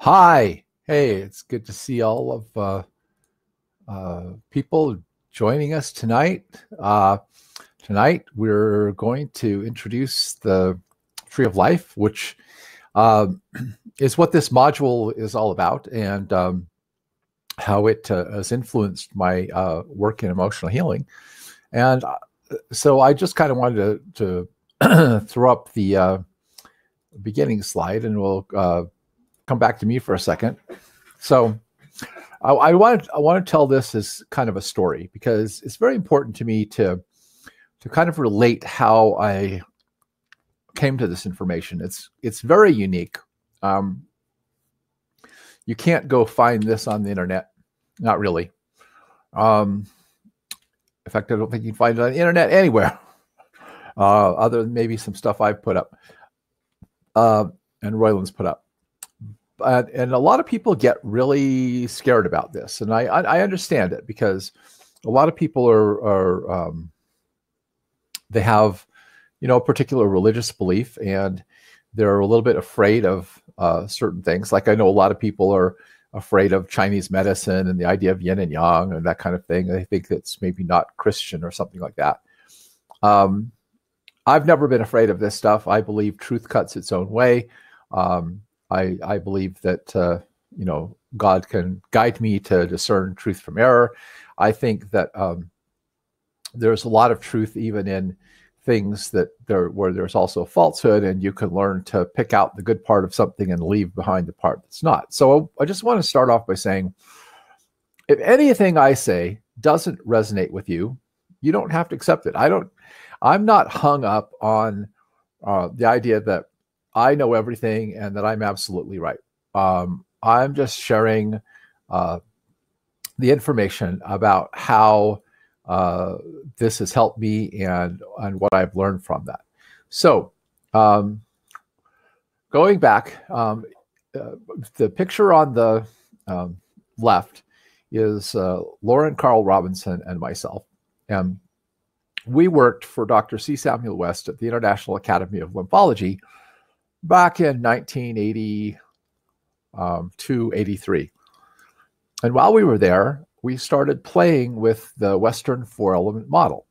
Hi. Hey, it's good to see all of people joining us tonight. Tonight, we're going to introduce the Tree of Life, which uh, is what this module is all about, and how it has influenced my work in emotional healing. And so I just kind of wanted to throw up the beginning slide, and we'll come back to me for a second. So I want to tell this as kind of a story, because it's very important to me to kind of relate how I came to this information. It's very unique. You can't go find this on the internet, not really. In fact, I don't think you can find it on the internet anywhere, other than maybe some stuff I've put up and Roylon's put up. And a lot of people get really scared about this, and I understand it, because a lot of people are they have, a particular religious belief, and they're a little bit afraid of certain things. Like, I know a lot of people are afraid of Chinese medicine and the idea of yin and yang and that kind of thing. They think that's maybe not Christian or something like that. I've never been afraid of this stuff. I believe truth cuts its own way. I believe that, God can guide me to discern truth from error. I think that there's a lot of truth even in things where there's also falsehood, and you can learn to pick out the good part of something and leave behind the part that's not. So I just want to start off by saying, if anything I say doesn't resonate with you, you don't have to accept it. I'm not hung up on the idea that I know everything and that I'm absolutely right. I'm just sharing the information about how this has helped me and what I've learned from that. So going back, the picture on the left is Lauren Carl Robinson and myself. And we worked for Dr. C. Samuel West at the International Academy of Lymphology back in 1982, 83. And while we were there, we started playing with the Western four-element model.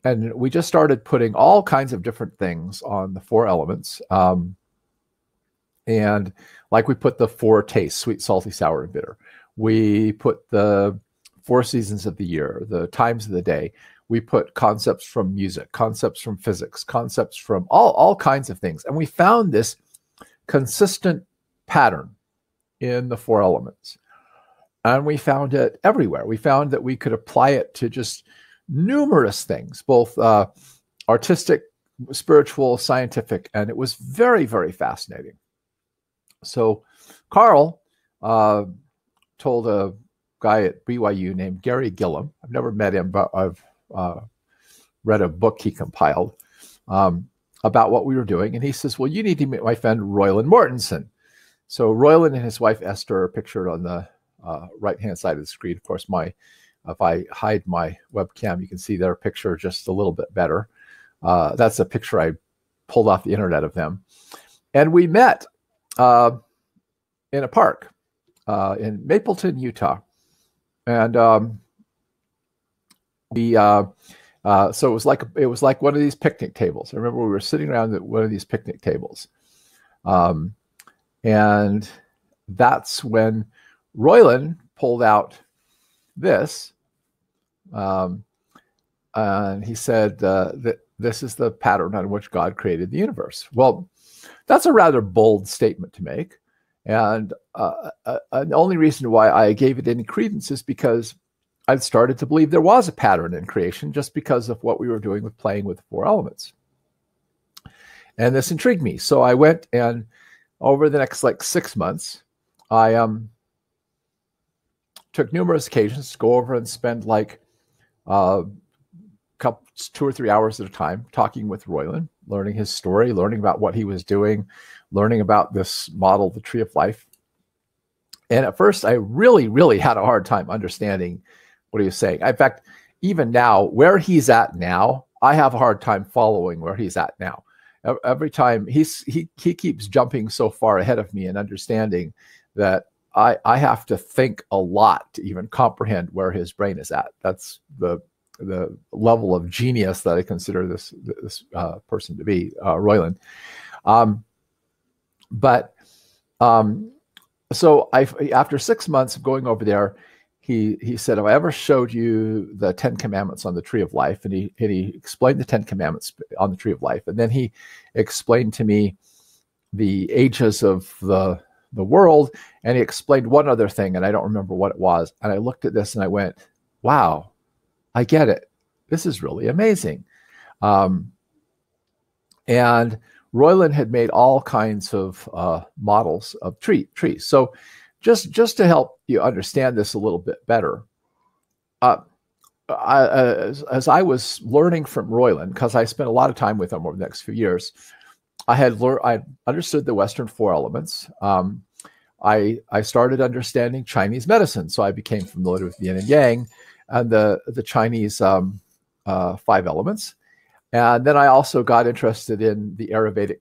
And we just started putting all kinds of different things on the four elements. And like, we put the four tastes: sweet, salty, sour, and bitter. We put the four seasons of the year, the times of the day. We put concepts from music, concepts from physics, concepts from all kinds of things. And we found this consistent pattern in the four elements. And we found it everywhere. We found that we could apply it to just numerous things, both artistic, spiritual, scientific, and it was very, very fascinating. So Carl told a guy at BYU named Gary Gillum. I've never met him, but I've read a book he compiled about what we were doing. And he says, well, you need to meet my friend Roylon Mortenson. So Roylon and his wife Esther are pictured on the right-hand side of the screen. Of course, if I hide my webcam, you can see their picture just a little bit better. That's a picture I pulled off the internet of them. And we met in a park in Mapleton, Utah. And so it was like one of these picnic tables. I remember we were sitting around at one of these picnic tables. And that's when Roylon pulled out this, and he said that this is the pattern on which God created the universe. Well, that's a rather bold statement to make. And the only reason why I gave it any credence is because I'd started to believe there was a pattern in creation, just because of what we were doing with playing with the four elements. And this intrigued me. So I went, and over the next 6 months, I took numerous occasions to go over and spend 2 or 3 hours at a time talking with Roylon, learning his story, learning about what he was doing, learning about this model, the Tree of Life. And at first, I really, really had a hard time understanding what he was saying. In fact, even now, where he's at now, I have a hard time following where he's at now. every time he keeps jumping so far ahead of me and understanding that I have to think a lot to even comprehend where his brain is at. That's the level of genius that I consider this person to be, Roylon. So after 6 months of going over there, he said, "Have I ever showed you the 10 Commandments on the Tree of Life?" And he explained the 10 Commandments on the Tree of Life, and then he explained to me the ages of the world, and he explained one other thing, and I don't remember what it was. And I looked at this and I went, "Wow, I get it. This is really amazing." And Roylon had made all kinds of models of trees. So just to help you understand this a little bit better, as I was learning from Roylon, because I spent a lot of time with him over the next few years, I understood the Western 4 elements. I started understanding Chinese medicine, so I became familiar with yin and yang and the Chinese 5 elements. And then I also got interested in the Ayurvedic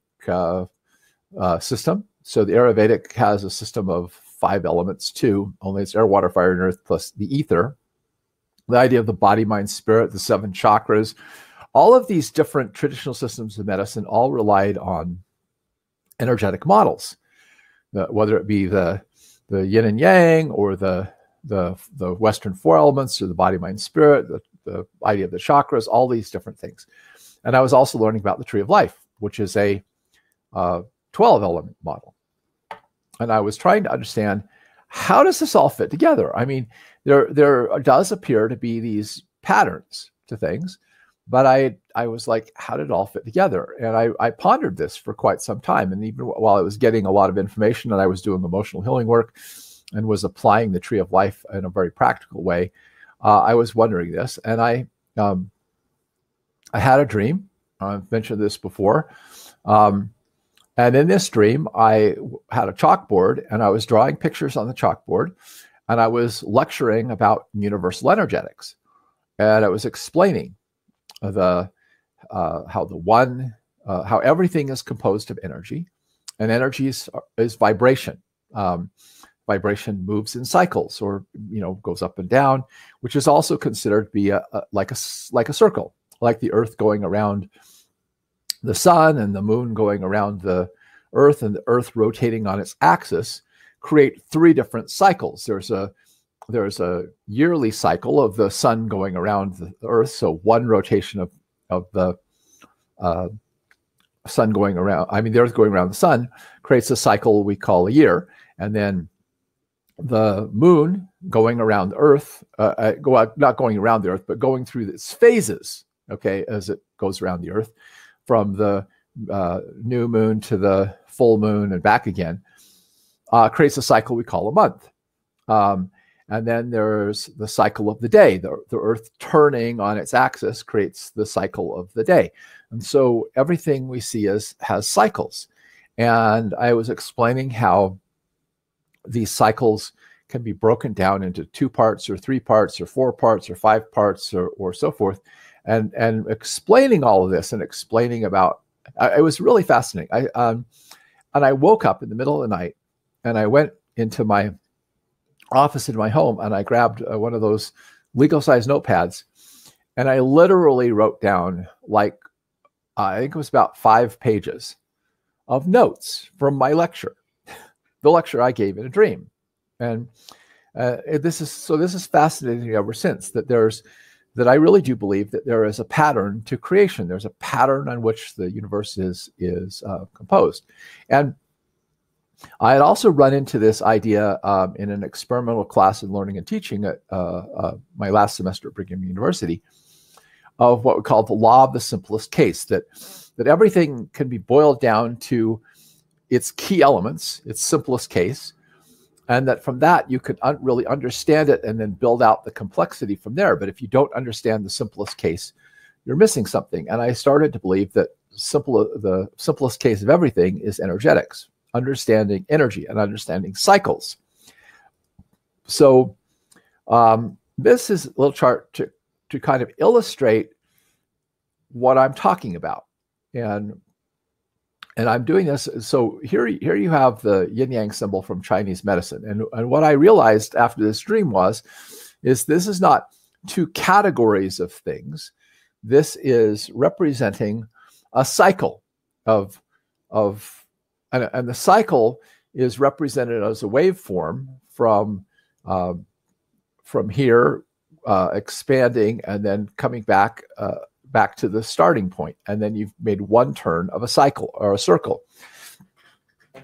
system. So the Ayurvedic has a system of 5 elements too, only it's air, water, fire, and earth plus the ether. The idea of the body, mind, spirit, the 7 chakras, all of these different traditional systems of medicine all relied on energetic models, whether it be the yin and yang or the Western 4 elements or the body, mind, spirit, the idea of the chakras, all these different things. And I was also learning about the Tree of Life, which is a 12-element model. And I was trying to understand, how does this all fit together? I mean, there does appear to be these patterns to things, but I was like, how did it all fit together? And I pondered this for quite some time. And even while I was getting a lot of information and I was doing emotional healing work and was applying the Tree of Life in a very practical way, I was wondering this. And I had a dream. I've mentioned this before. And in this dream, I had a chalkboard and I was drawing pictures on the chalkboard and I was lecturing about universal energetics. And I was explaining how everything is composed of energy, and energy is vibration. Vibration moves in cycles, or goes up and down, which is also considered to be like a circle, like the Earth going around the sun and the moon going around the Earth, and the Earth rotating on its axis, create 3 different cycles. There's a yearly cycle of the sun going around the Earth, so one rotation of the sun going around, the Earth going around the sun creates a cycle we call a year, and then the moon going around the Earth, not going around the Earth, but going through its phases, okay, as it goes around the Earth, from the new moon to the full moon and back again, creates a cycle we call a month. And then there's the cycle of the day. The Earth turning on its axis creates the cycle of the day. And so everything we see has cycles. And I was explaining how these cycles can be broken down into 2 parts or 3 parts or 4 parts or 5 parts or so forth. And explaining all of this and explaining about, it was really fascinating. And I woke up in the middle of the night and I went into my office in my home and I grabbed one of those legal-sized notepads and I literally wrote down, like, I think it was about 5 pages of notes from my lecture, the lecture I gave in a dream. And this is fascinating ever since, that I really do believe that there is a pattern to creation. There's a pattern on which the universe is composed. And I had also run into this idea in an experimental class in learning and teaching at my last semester at Brigham University, of what we call the law of the simplest case, that everything can be boiled down to its key elements, its simplest case, and that from that you could really understand it and then build out the complexity from there. But if you don't understand the simplest case, you're missing something. And I started to believe that the simplest case of everything is energetics, understanding energy and understanding cycles. So this is a little chart to kind of illustrate what I'm talking about. And And I'm doing this. So here you have the yin yang symbol from Chinese medicine. And what I realized after this dream is this is not two categories of things. This is representing a cycle and the cycle is represented as a waveform from here expanding and then coming back to the starting point, and then you've made one turn of a cycle or a circle.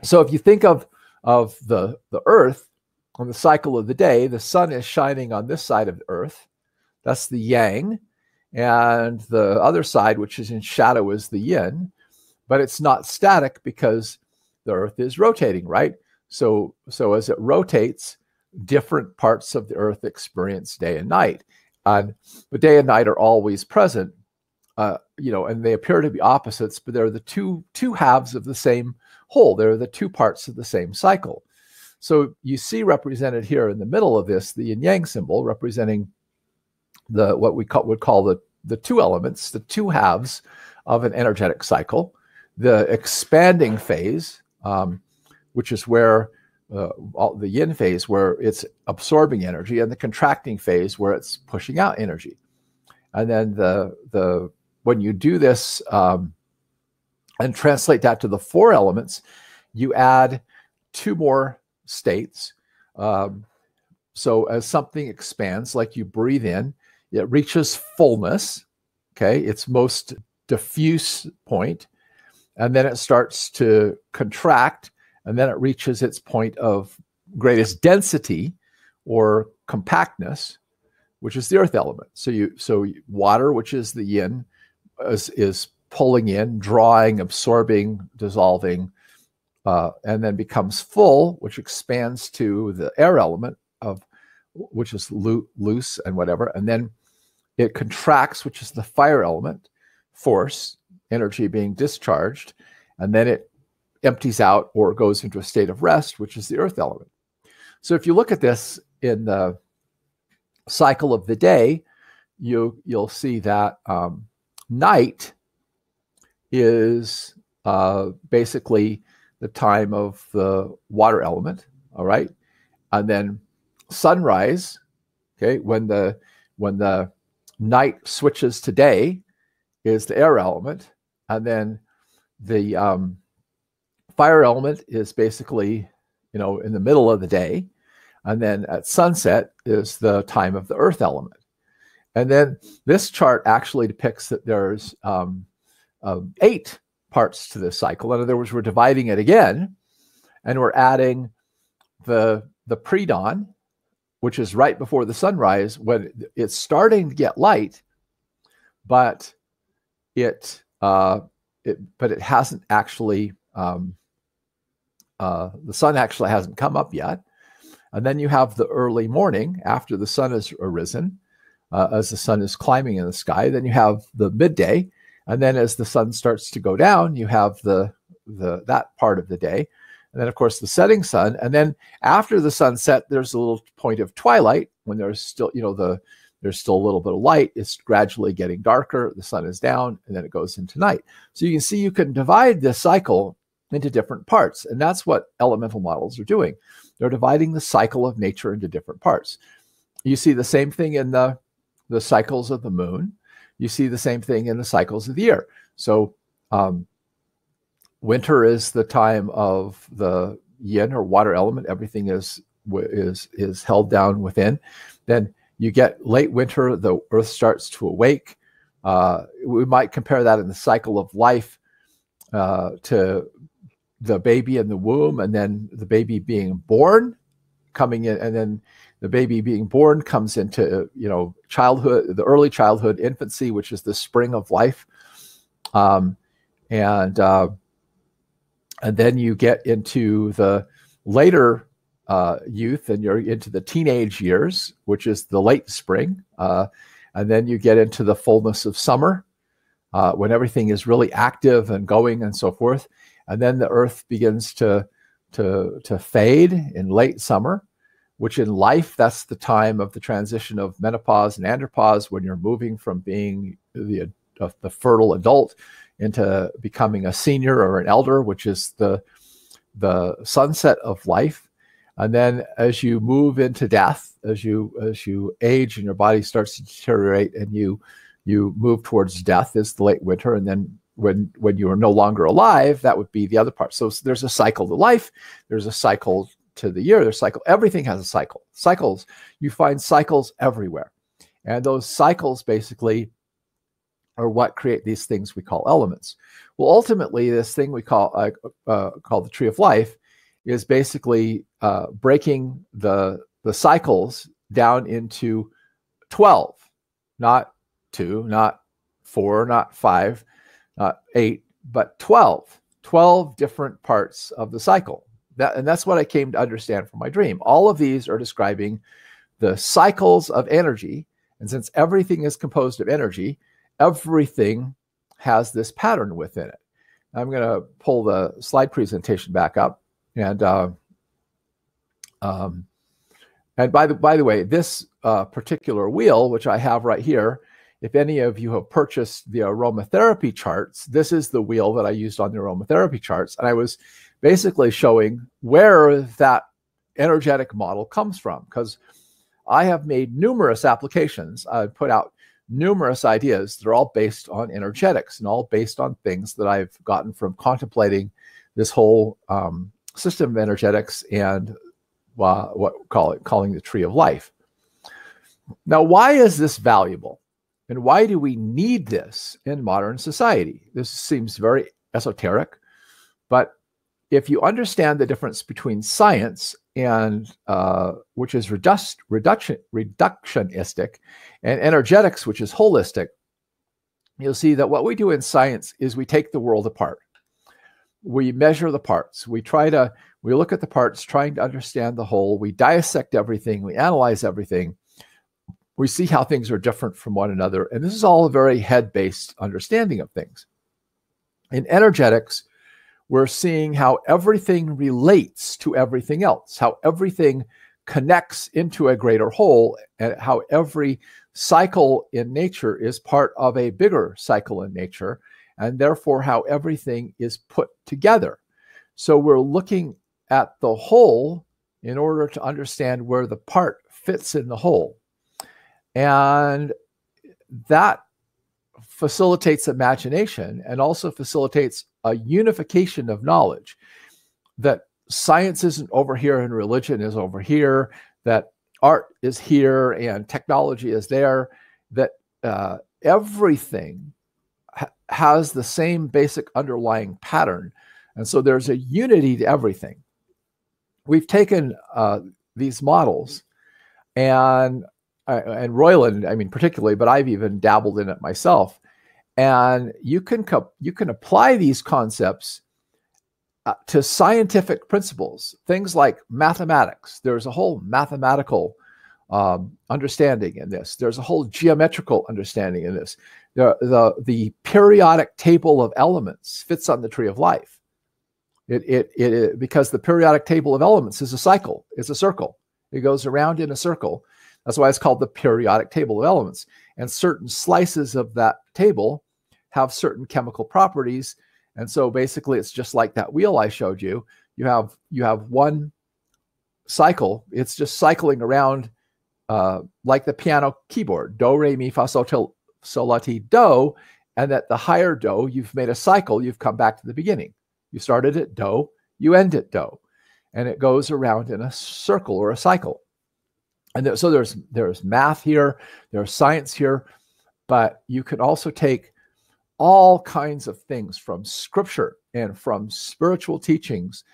So if you think of the Earth on the cycle of the day, the sun is shining on this side of the Earth. That's the yang, and the other side, which is in shadow, is the yin. But it's not static because the Earth is rotating, right? So as it rotates, different parts of the Earth experience day and night. But day and night are always present, and they appear to be opposites, but they're the two halves of the same whole. They're the two parts of the same cycle. So you see represented here in the middle of this, the yin yang symbol representing what we would call the two elements, the two halves of an energetic cycle. The expanding phase, which is where the yin phase, where it's absorbing energy, and the contracting phase, where it's pushing out energy. And then when you do this and translate that to the four elements, you add two more states. So as something expands, like you breathe in, it reaches fullness, okay, its most diffuse point, and then it starts to contract, and then it reaches its point of greatest density or compactness, which is the earth element. So water, which is the yin, is pulling in, drawing, absorbing, dissolving, and then becomes full, which expands to the air element, which is loose and whatever, and then it contracts, which is the fire element, force, energy being discharged, and then it empties out or goes into a state of rest, which is the earth element. So if you look at this in the cycle of the day, you'll see that night is basically the time of the water element, all right? And then sunrise, okay, when the night switches to day, is the air element, and then the fire element is basically, in the middle of the day, and then at sunset is the time of the earth element. And then this chart actually depicts that there's 8 parts to this cycle. In other words, we're dividing it again, and we're adding the pre-dawn, which is right before the sunrise, when it's starting to get light, but it hasn't actually, the sun actually hasn't come up yet. And then you have the early morning after the sun has arisen, as the sun is climbing in the sky. Then you have the midday, and then as the sun starts to go down, you have that part of the day. And then, of course, the setting sun. And then after the sunset, there's a little point of twilight when there's still, there's still a little bit of light. It's gradually getting darker. The sun is down, and then it goes into night. So you can see you can divide this cycle into different parts. And that's what elemental models are doing. They're dividing the cycle of nature into different parts. You see the same thing in the cycles of the moon. You see the same thing in the cycles of the year. So winter is the time of the yin or water element. Everything is held down within. Then you get late winter, the earth starts to awake. We might compare that in the cycle of life to the baby in the womb, and then the baby being born, coming in, and then the baby being born comes into childhood, the early childhood, infancy, which is the spring of life, and then you get into the later youth, and you're into the teenage years, which is the late spring, and then you get into the fullness of summer, when everything is really active and going and so forth, and then the earth begins to fade in late summer, which in life, that's the time of the transition of menopause and andropause, when you're moving from being the the fertile adult into becoming a senior or an elder, which is the sunset of life. And then as you move into death, as you age and your body starts to deteriorate and you move towards death, is the late winter. And then when you are no longer alive, that would be the other part. So there's a cycle to life, there's a cycle to the year, there's a cycle. Everything has a cycle. Cycles, you find cycles everywhere. And those cycles basically are what create these things we call elements. Well, ultimately, this thing we call the tree of life is basically breaking the cycles down into 12, not 2, not 4, not 5, not 8, but 12. 12 different parts of the cycle. And that's what I came to understand from my dream. All of these are describing the cycles of energy. And since everything is composed of energy, everything has this pattern within it. I'm going to pull the slide presentation back up. And by the way, this particular wheel, which I have right here, if any of you have purchased the aromatherapy charts, this is the wheel that I used on the aromatherapy charts. And I was basically showing where that energetic model comes from, because I have made numerous applications. I put out numerous ideas. They're all based on energetics and all based on things that I've gotten from contemplating this whole system of energetics and calling the tree of life. Now, why is this valuable? And why do we need this in modern society? This seems very esoteric, but if you understand the difference between science and which is reductionistic, and energetics, which is holistic, you'll see that what we do in science is we take the world apart. We measure the parts. We look at the parts, trying to understand the whole. We dissect everything. We analyze everything. We see how things are different from one another. And this is all a very head-based understanding of things. In energetics, we're seeing how everything relates to everything else, how everything connects into a greater whole, and how every cycle in nature is part of a bigger cycle in nature, and therefore how everything is put together. So we're looking at the whole in order to understand where the part fits in the whole. And that facilitates imagination and also facilitates a unification of knowledge, that science isn't over here and religion is over here, that art is here and technology is there, that everything has the same basic underlying pattern. And so there's a unity to everything. We've taken these models and Roylon, I mean, particularly, but I've even dabbled in it myself. And you can apply these concepts to scientific principles, things like mathematics. There's a whole mathematical understanding in this. There's a whole geometrical understanding in this. The periodic table of elements fits on the tree of life. Because the periodic table of elements is a cycle. It's a circle. It goes around in a circle. That's why it's called the periodic table of elements. And certain slices of that table have certain chemical properties. And so basically it's just like that wheel I showed you. You have one cycle. It's just cycling around like the piano keyboard, do, re, mi, fa, sol, la, ti, do. And at the higher do, you've made a cycle. You've come back to the beginning. You started at do, you end at do. And it goes around in a circle or a cycle. And so there's math here, there's science here, but you can also take all kinds of things from scripture and from spiritual teachings,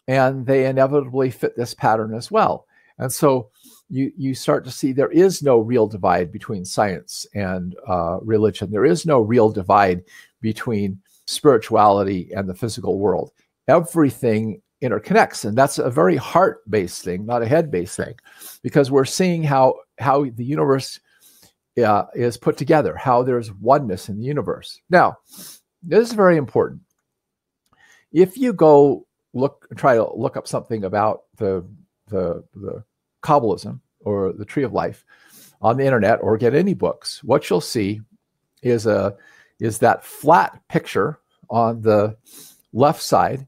and they inevitably fit this pattern as well. And so you start to see there is no real divide between science and religion. There is no real divide between spirituality and the physical world. Everything interconnects, and that's a very heart-based thing, not a head-based thing, because we're seeing how the universe is put together, how there's oneness in the universe. Now, this is very important. If you go try to look up something about the Kabbalism or the Tree of Life on the internet, or get any books, what you'll see is is that flat picture on the left side,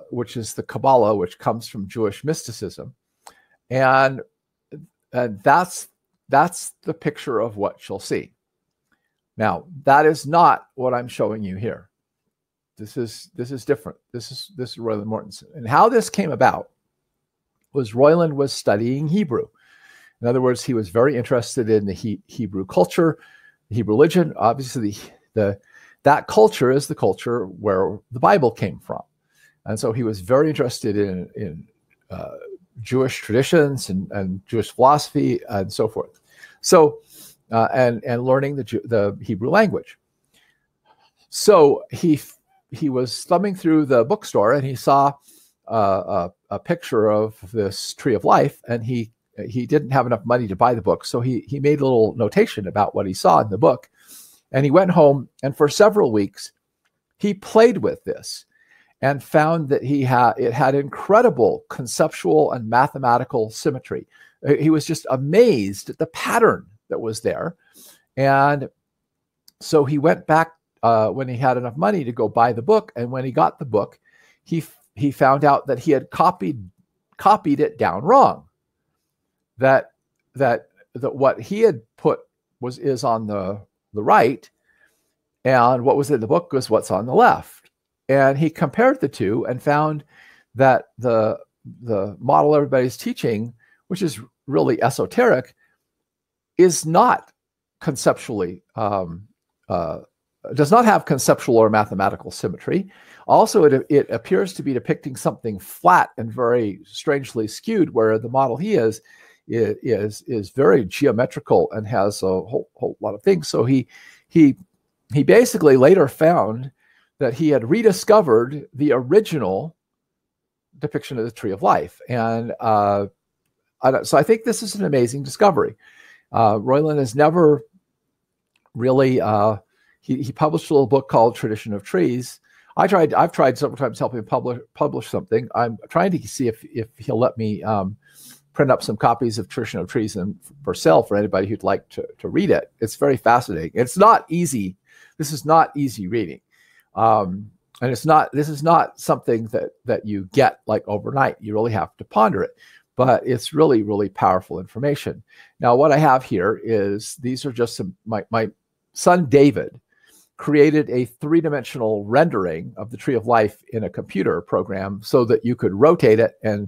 which is the Kabbalah, which comes from Jewish mysticism. And that's the picture of what you'll see. Now, that is not what I'm showing you here. This is different. This is Roylon Mortenson. And how this came about was Roylon was studying Hebrew. In other words, he was very interested in the Hebrew culture, the Hebrew religion. Obviously, that culture is the culture where the Bible came from. And so he was very interested in Jewish traditions and Jewish philosophy and so forth. So, and learning the Hebrew language. So he was thumbing through the bookstore and he saw a picture of this tree of life, and he didn't have enough money to buy the book. So he made a little notation about what he saw in the book, and he went home, and for several weeks he played with this and found that it had incredible conceptual and mathematical symmetry. He was just amazed at the pattern that was there. And so he went back when he had enough money to go buy the book. And when he got the book, he found out that he had copied it down wrong. That what he had put is on the right, and what was in the book was what's on the left. And he compared the two and found that the model everybody's teaching, which is really esoteric, is not conceptually, does not have conceptual or mathematical symmetry. Also, it appears to be depicting something flat and very strangely skewed, where the model he is very geometrical and has a whole lot of things. So he basically later found that he had rediscovered the original depiction of the tree of life. And so I think this is an amazing discovery. Roylon has never really, he published a little book called Tradition of Trees. I've tried several times helping him publish something. I'm trying to see if he'll let me print up some copies of Tradition of Trees for sale for anybody who'd like to read it. It's very fascinating. It's not easy. This is not easy reading. And this is not something that you get like overnight. You really have to ponder it, but it's really, really powerful information. Now, what I have here is, these are just my son, David, created a 3-dimensional rendering of the tree of life in a computer program so that you could rotate it and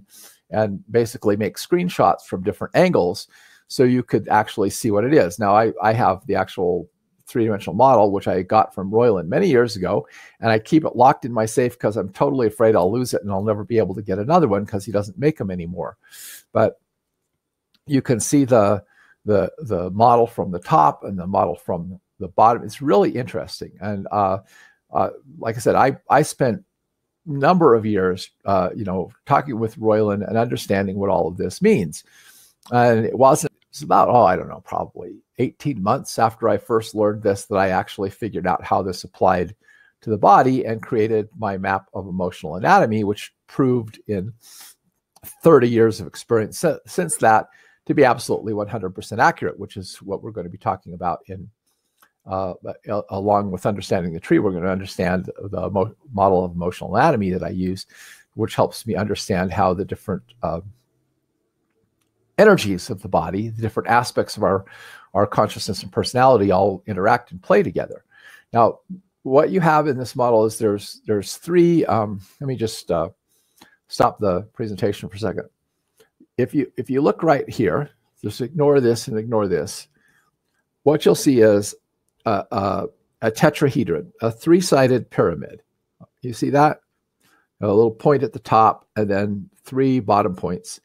basically make screenshots from different angles so you could actually see what it is. Now, I have the actual 3-dimensional model, which I got from Roylon many years ago, and I keep it locked in my safe because I'm totally afraid I'll lose it and I'll never be able to get another one because he doesn't make them anymore. But you can see the model from the top and the model from the bottom. It's really interesting. And like I said, I spent a number of years talking with Roylon and understanding what all of this means. And it's about, I don't know, probably 18 months after I first learned this that I actually figured out how this applied to the body and created my map of emotional anatomy, which proved in 30 years of experience since that to be absolutely 100% accurate, which is what we're going to be talking about in along with understanding the tree. We're going to understand the model of emotional anatomy that I use, which helps me understand how the different energies of the body, the different aspects of our consciousness and personality all interact and play together. Now, what you have in this model is there's three, let me just stop the presentation for a second. If you look right here, just ignore this and ignore this, what you'll see is a tetrahedron, a 3-sided pyramid. You see that? A little point at the top and then 3 bottom points,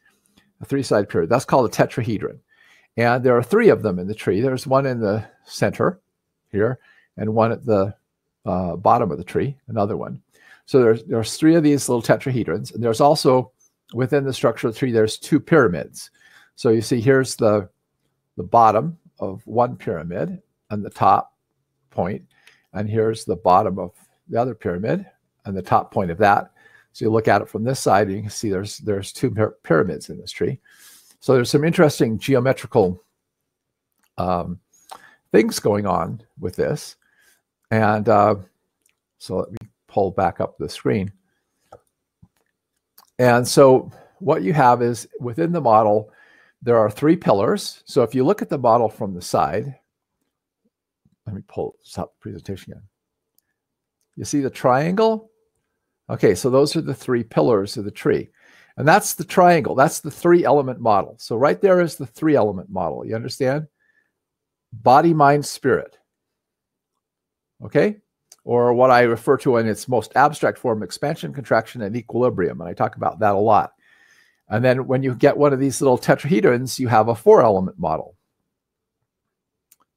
a 3-sided pyramid. That's called a tetrahedron. And there are 3 of them in the tree. There's one in the center here and one at the bottom of the tree, another one. So there's 3 of these little tetrahedrons. And there's also, within the structure of the tree, there's 2 pyramids. So you see here's the bottom of one pyramid and the top point. And here's the bottom of the other pyramid and the top point of that. So you look at it from this side, and you can see there's 2 pyramids in this tree. So there's some interesting geometrical things going on with this. And so let me pull back up the screen. And so what you have is within the model, there are 3 pillars. So if you look at the model from the side, let me stop the presentation again. You see the triangle? Okay, so those are the 3 pillars of the tree. And that's the triangle. That's the 3-element model. So right there is the 3-element model. You understand? Body, mind, spirit. Okay? Or what I refer to in its most abstract form, expansion, contraction, and equilibrium. And I talk about that a lot. And then when you get one of these little tetrahedrons, you have a 4-element model.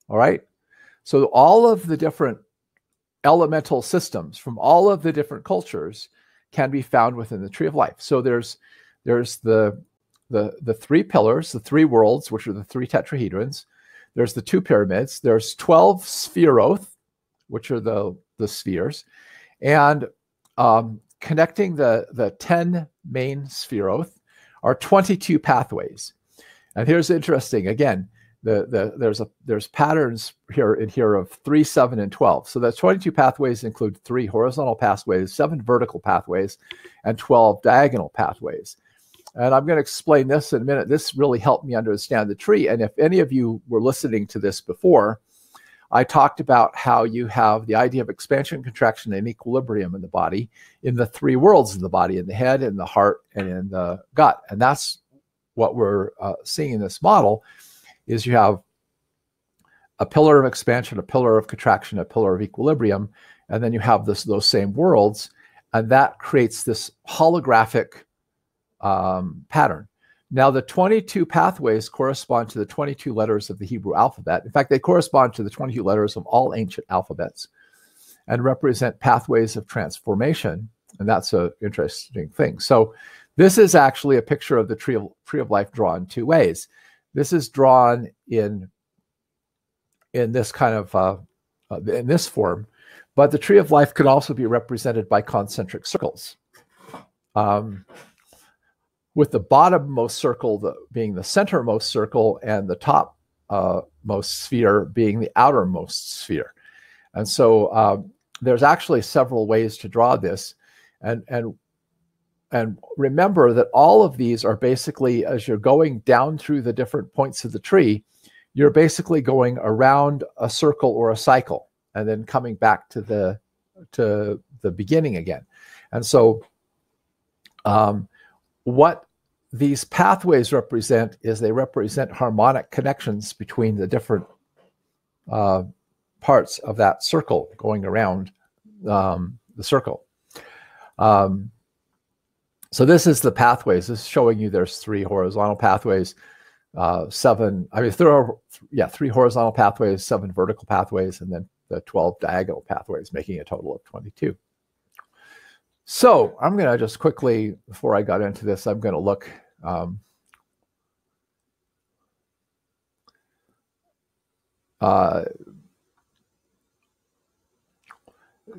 All right? So all of the different elemental systems from all of the different cultures can be found within the tree of life. So there's the 3 pillars, the 3 worlds, which are the 3 tetrahedrons. There's the 2 pyramids. There's 12 seferoit, which are the spheres, and connecting the 10 main seferoit are 22 pathways. And here's interesting. Again, there's patterns here of 3, 7, and 12. So the 22 pathways include 3 horizontal pathways, 7 vertical pathways, and 12 diagonal pathways. And I'm going to explain this in a minute. This really helped me understand the tree. And if any of you were listening to this before, I talked about how you have the idea of expansion, contraction, and equilibrium in the body, in the 3 worlds of the body, in the head, in the heart, and in the gut. And that's what we're seeing in this model. Is you have a pillar of expansion, a pillar of contraction, a pillar of equilibrium, and then you have those same worlds, and that creates this holographic pattern. Now, the 22 pathways correspond to the 22 letters of the Hebrew alphabet. In fact, they correspond to the 22 letters of all ancient alphabets and represent pathways of transformation, and that's an interesting thing. So this is actually a picture of the tree of life drawn 2 ways. This is drawn in this kind of in this form, but the tree of life could also be represented by concentric circles, with the bottommost circle being the centermost circle and the top most sphere being the outermost sphere. And so there's actually several ways to draw this, and remember that all of these are basically, as you're going down through the different points of the tree, you're basically going around a circle or a cycle and then coming back to the beginning again. And so what these pathways represent is they represent harmonic connections between the different parts of that circle going around the circle. So this is the pathways. This is showing you there's 3 horizontal pathways, 3 horizontal pathways, 7 vertical pathways, and then the 12 diagonal pathways, making a total of 22. So I'm going to just quickly, before I got into this, I'm going to look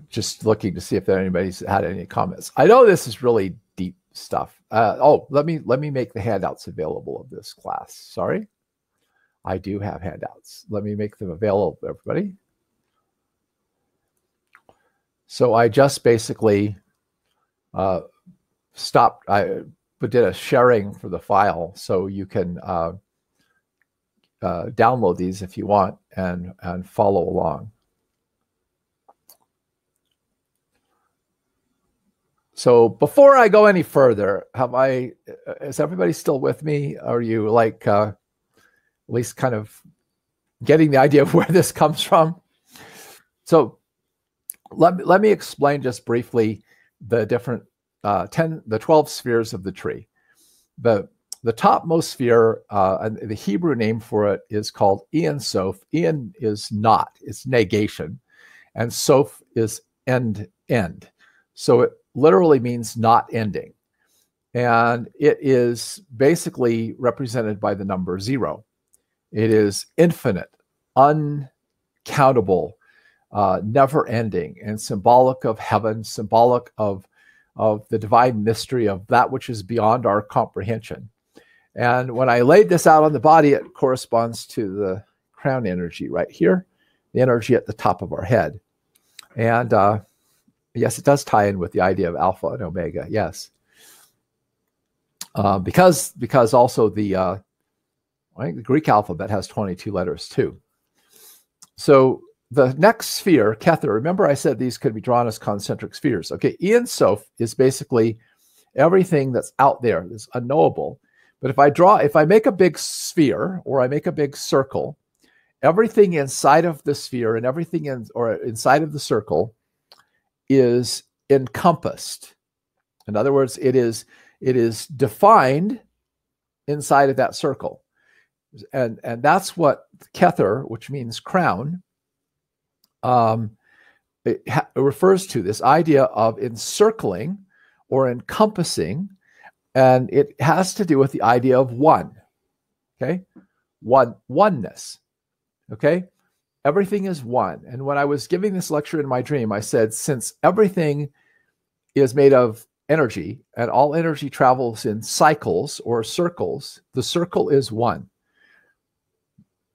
just looking to see if anybody's had any comments. I know this is really deep stuff. Let me make the handouts available of this class. Sorry, I do have handouts. Let me make them available to everybody. So I just basically stopped. I did a sharing for the file, so you can download these if you want and follow along. So before I go any further, is everybody still with me? Are you like at least kind of getting the idea of where this comes from? So let me explain just briefly the different 12 spheres of the tree. The topmost sphere, and the Hebrew name for it is called Ein Sof. Ein is not, it's negation, and Sof is end. So it literally means not ending. And it is basically represented by the number 0. It is infinite, uncountable, never ending, and symbolic of heaven, symbolic of the divine mystery, of that which is beyond our comprehension. And when I laid this out on the body, it corresponds to the crown energy right here, the energy at the top of our head. And yes, it does tie in with the idea of alpha and omega. Yes. Because also I think the Greek alphabet has 22 letters too. So the next sphere, Kether, remember I said these could be drawn as concentric spheres. Okay, Ein Sof is basically everything that's out there, that's unknowable. But if I make a big sphere or I make a big circle, everything inside of the sphere and everything inside of the circle is encompassed. In other words, it is defined inside of that circle. And that's what Kether, which means crown, it refers to, this idea of encircling or encompassing, and it has to do with the idea of one. Okay, oneness. Okay, everything is one. And when I was giving this lecture in my dream, I said, since everything is made of energy and all energy travels in cycles or circles, the circle is one.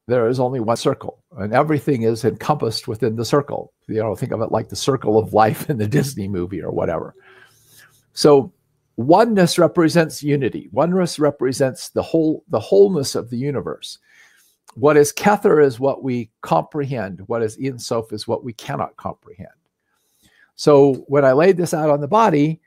There is only one circle, and everything is encompassed within the circle. Think of it like the circle of life in the Disney movie or whatever. So oneness represents unity. Oneness represents the wholeness of the universe. What is Kether is what we comprehend. What is Ein Sof is what we cannot comprehend. So when I laid this out on the body,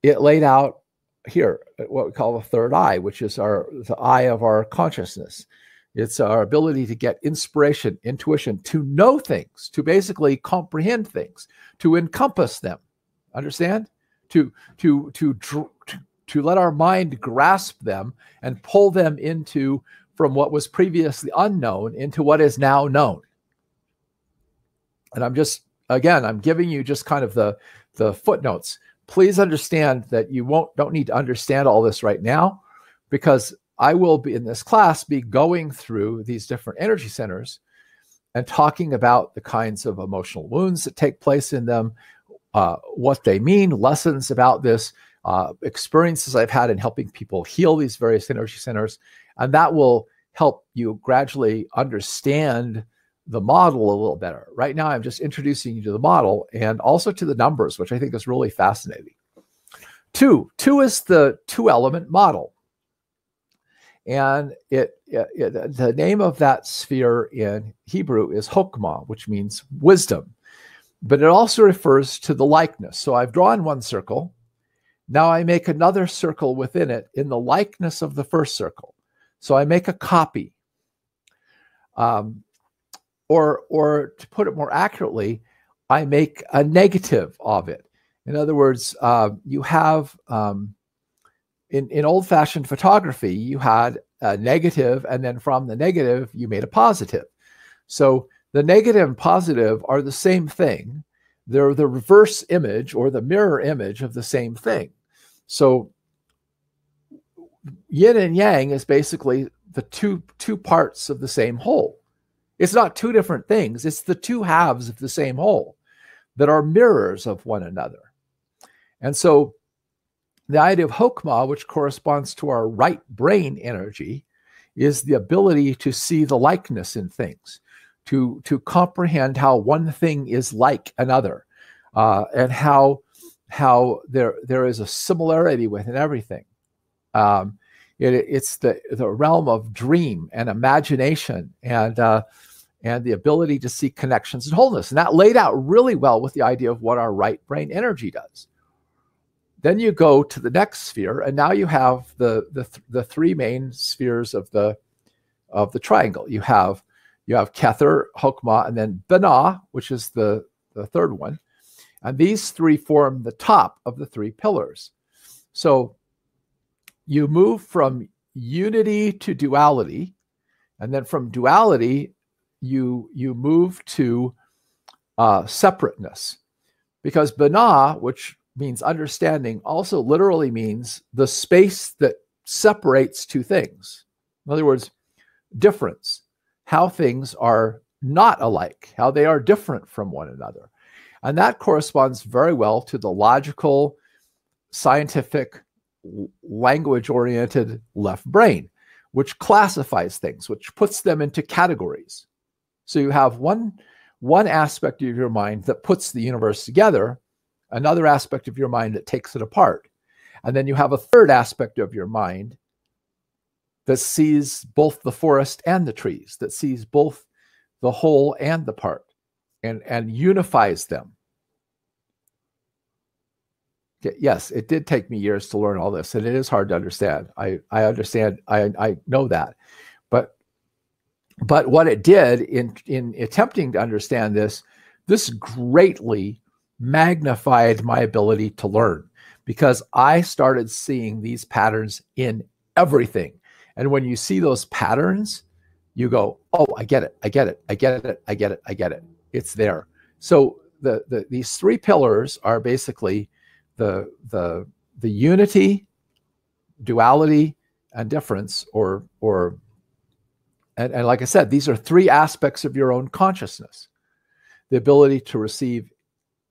it laid out here what we call the third eye, which is the eye of our consciousness. It's our ability to get inspiration, intuition, to know things, to basically comprehend things, to encompass them. Understand? To let our mind grasp them and pull them from what was previously unknown into what is now known. And I'm giving you just kind of the footnotes. Please understand that you don't need to understand all this right now, because I will be in this class be going through these different energy centers and talking about the kinds of emotional wounds that take place in them, what they mean, lessons about this, experiences I've had in helping people heal these various energy centers. And that will help you gradually understand the model a little better. Right now, I'm just introducing you to the model and also to the numbers, which I think is really fascinating. Two is the two-element model. And the name of that sphere in Hebrew is Chokmah, which means wisdom. But it also refers to the likeness. So I've drawn one circle. Now I make another circle within it in the likeness of the first circle. So I make a copy. Or to put it more accurately, I make a negative of it. In other words, you have... In old-fashioned photography, you had a negative, and then from the negative, you made a positive. So the negative and positive are the same thing. They're the reverse image or the mirror image of the same thing. So yin and yang is basically the two parts of the same whole. It's not two different things. It's the two halves of the same whole that are mirrors of one another. And so the idea of Chokmah, which corresponds to our right brain energy, is the ability to see the likeness in things, to comprehend how one thing is like another, and how there is a similarity within everything. It's the realm of dream and imagination and the ability to see connections and wholeness. And that laid out really well with the idea of what our right brain energy does. Then you go to the next sphere, and now you have the three main spheres of the triangle. You have Kether, Chokmah, and then Binah, which is the third one. And these three form the top of the three pillars. So you move from unity to duality, and then from duality, you move to separateness. Because Binah, which means understanding, also literally means the space that separates two things. In other words, difference, how things are not alike, how they are different from one another. And that corresponds very well to the logical, scientific, language-oriented left brain, which classifies things, which puts them into categories. So you have one one aspect of your mind that puts the universe together, another aspect of your mind that takes it apart. And then you have a third aspect of your mind that sees both the forest and the trees, that sees both the whole and the part, and unifies them. Yes, it did take me years to learn all this, and it is hard to understand. I understand. I know that, but what it did in attempting to understand this greatly magnified my ability to learn, because I started seeing these patterns in everything. And when you see those patterns, you go, "Oh, I get it. I get it. I get it. I get it. I get it. It's there." So these three pillars are basically the unity, duality, and difference, and like I said, these are three aspects of your own consciousness: the ability to receive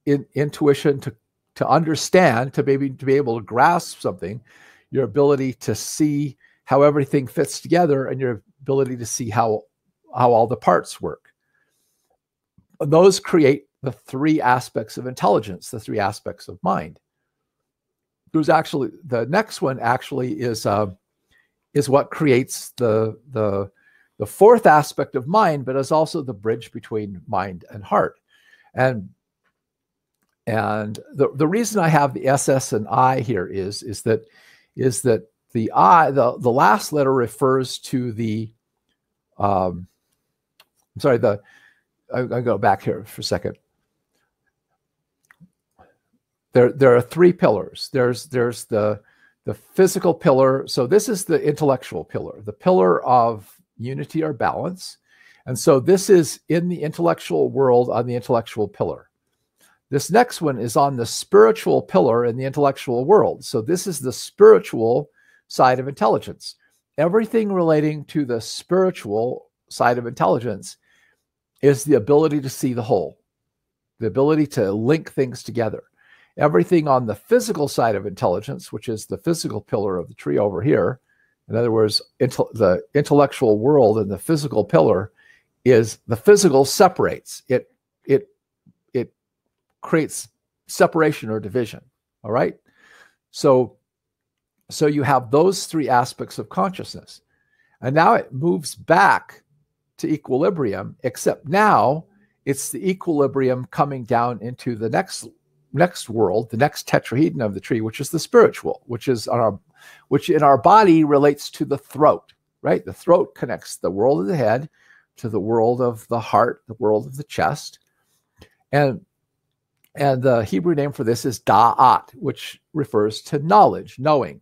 intuition, to understand, to be able to grasp something, your ability to see how everything fits together, and your ability to see how all the parts work. And those create the three aspects of intelligence, the three aspects of mind. There's actually, the next one actually is what creates the fourth aspect of mind, but is also the bridge between mind and heart. And the reason I have the SS and I here is that the I, the last letter refers to the I'm sorry, I'll go back here for a second. There are three pillars. There's the physical pillar. So this is the intellectual pillar, the pillar of unity or balance. And so this is in the intellectual world on the intellectual pillar. This next one is on the spiritual pillar in the intellectual world. So this is the spiritual side of intelligence. Everything relating to the spiritual side of intelligence is the ability to see the whole, the ability to link things together. Everything on the physical side of intelligence, which is the physical pillar of the tree over here, in other words, the intellectual world and the physical pillar, is the physical separates. It creates separation or division. All right. So you have those three aspects of consciousness. And now it moves back to equilibrium, except now it's the equilibrium coming down into the next world, the next tetrahedron of the tree, which is the spiritual, which in our body relates to the throat, right? The throat connects the world of the head to the world of the heart, the world of the chest. And the Hebrew name for this is da'at, which refers to knowledge, knowing.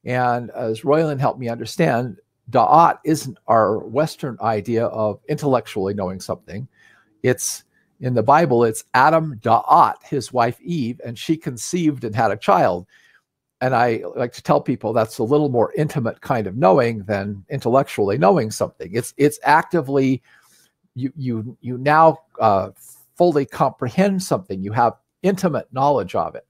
And as Roylon helped me understand, da'at isn't our Western idea of intellectually knowing something. It's, in the Bible, it's Adam da'at, his wife Eve, and she conceived and had a child. And I like to tell people that's a little more intimate kind of knowing than intellectually knowing something. It's actively, you now fully comprehend something. You have intimate knowledge of it.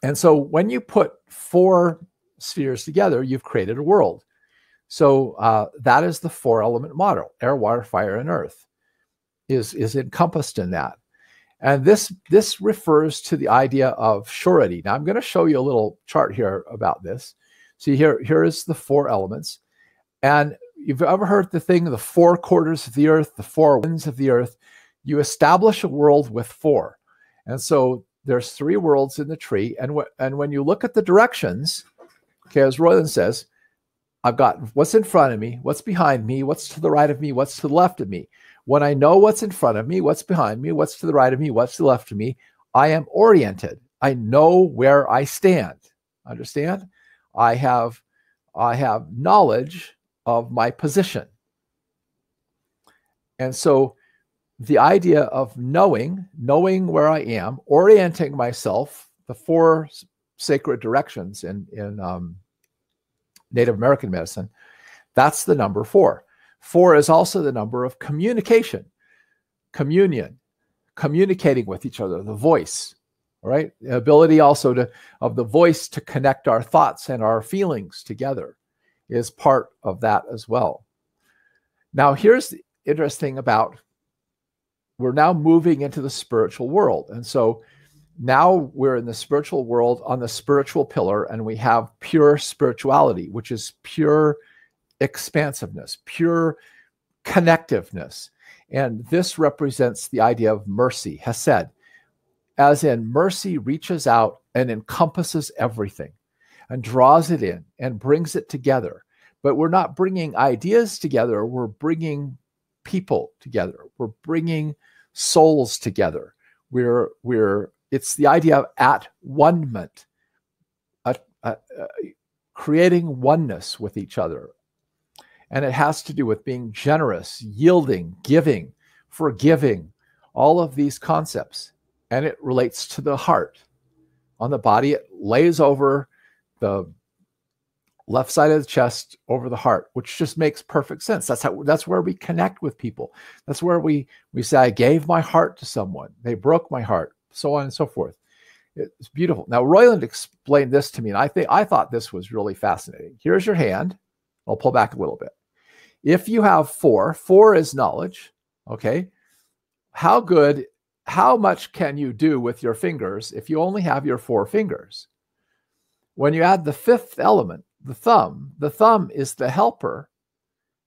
And so when you put four spheres together, you've created a world. So that is the four-element model: air, water, fire, and earth is encompassed in that. And this refers to the idea of surety. Now I'm going to show you a little chart here about this. See, here is the four elements. And you've ever heard the thing, the four quarters of the earth, the four winds of the earth? You establish a world with four. And so there's three worlds in the tree. And when you look at the directions, okay, as Roylon says, I've got what's in front of me, what's behind me, what's to the right of me, what's to the left of me. When I know what's in front of me, what's behind me, what's to the right of me, what's to the left of me, I am oriented. I know where I stand. Understand? I have knowledge of my position. And so the idea of knowing where I am, orienting myself, the four sacred directions in Native American medicine, that's the number four. Four is also the number of communication, communion, communicating with each other, the voice, right? The ability also of the voice to connect our thoughts and our feelings together is part of that as well. Now, here's interesting about we're now moving into the spiritual world. And so now we're in the spiritual world on the spiritual pillar, and we have pure spirituality, which is pure expansiveness, pure connectiveness. And this represents the idea of mercy, Hesed, as in mercy reaches out and encompasses everything and draws it in and brings it together. But we're not bringing ideas together, we're bringing people together. We're bringing souls together. It's the idea of at-one-ment, creating oneness with each other. And it has to do with being generous, yielding, giving, forgiving, all of these concepts. And it relates to the heart. On the body, it lays over the left side of the chest, over the heart, which just makes perfect sense. That's where we connect with people. That's where we say, I gave my heart to someone. They broke my heart, so on and so forth. It's beautiful. Now, Roylon explained this to me, and I thought this was really fascinating. Here's your hand. I'll pull back a little bit. If you have four is knowledge, okay? How much can you do with your fingers if you only have your 4 fingers? When you add the 5th element, the thumb is the helper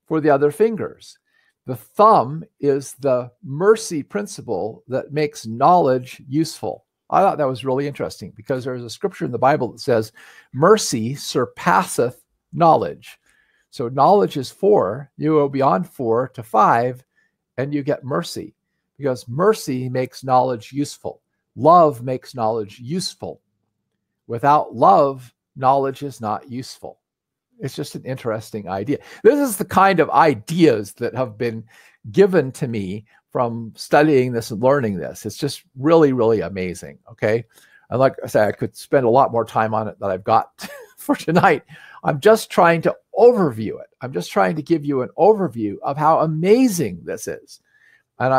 for the other fingers. The thumb is the mercy principle that makes knowledge useful. I thought that was really interesting because there's a scripture in the Bible that says, mercy surpasseth knowledge. So knowledge is 4. You go beyond 4 to 5, and you get mercy, because mercy makes knowledge useful. Love makes knowledge useful. Without love, knowledge is not useful. It's just an interesting idea. This is the kind of ideas that have been given to me from studying this and learning this. It's just really, really amazing, okay? And like I said, I could spend a lot more time on it than I've got for tonight. I'm just trying to overview it. I'm just trying to give you an overview of how amazing this is. And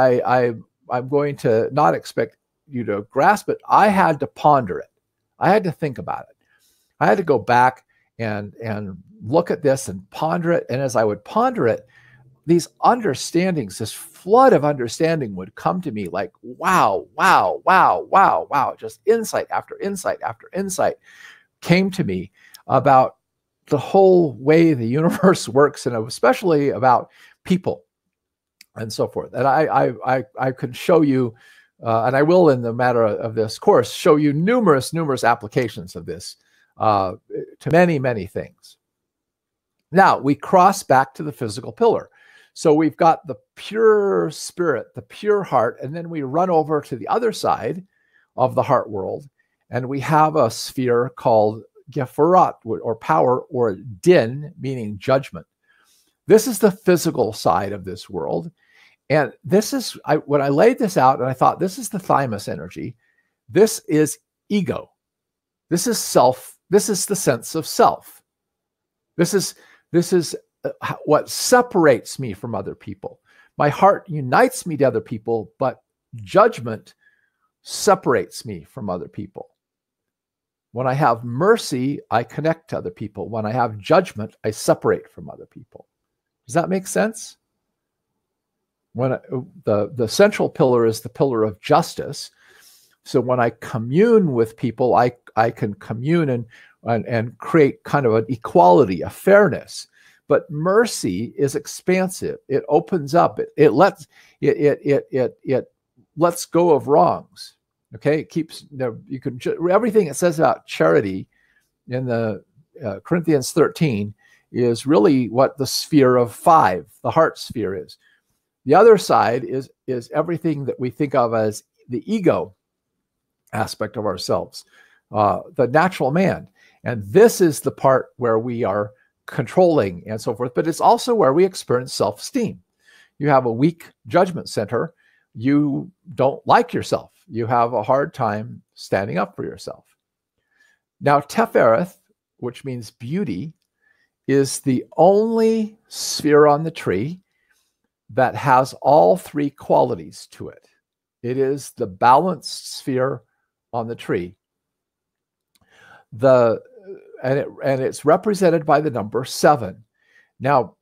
I'm going to not expect you to grasp it. I had to ponder it. I had to think about it. I had to go back and look at this and ponder it. And as I would ponder it, these understandings, this flood of understanding would come to me like, wow, wow, wow, wow, wow. Just insight after insight after insight came to me about the whole way the universe works, and especially about people and so forth. And I could show you, and I will in the matter of this course, show you numerous applications of this to many, many things. Now, we cross back to the physical pillar. So we've got the pure spirit, the pure heart, and then we run over to the other side of the heart world, and we have a sphere called Gevurah, or power, or din, meaning judgment. This is the physical side of this world. And this is, when I laid this out, and I thought, this is the thymus energy. This is ego. This is self. This is the sense of self. This is what separates me from other people. My heart unites me to other people, but judgment separates me from other people. When I have mercy, I connect to other people. When I have judgment, I separate from other people. Does that make sense? When the central pillar is the pillar of justice. So when I commune with people, I can commune and create kind of an equality, a fairness. But mercy is expansive. It opens up. It lets go of wrongs. Okay, it keeps, you can, everything it says about charity in the Corinthians 13 is really what the sphere of 5, the heart sphere, is. The other side is everything that we think of as the ego aspect of ourselves, the natural man. And this is the part where we are controlling and so forth, but it's also where we experience self-esteem. You have a weak judgment center. You don't like yourself. You have a hard time standing up for yourself. Now, Tiferet, which means beauty, is the only sphere on the tree that has all 3 qualities to it. It is the balanced sphere on the tree. And it's represented by the number 7. Now,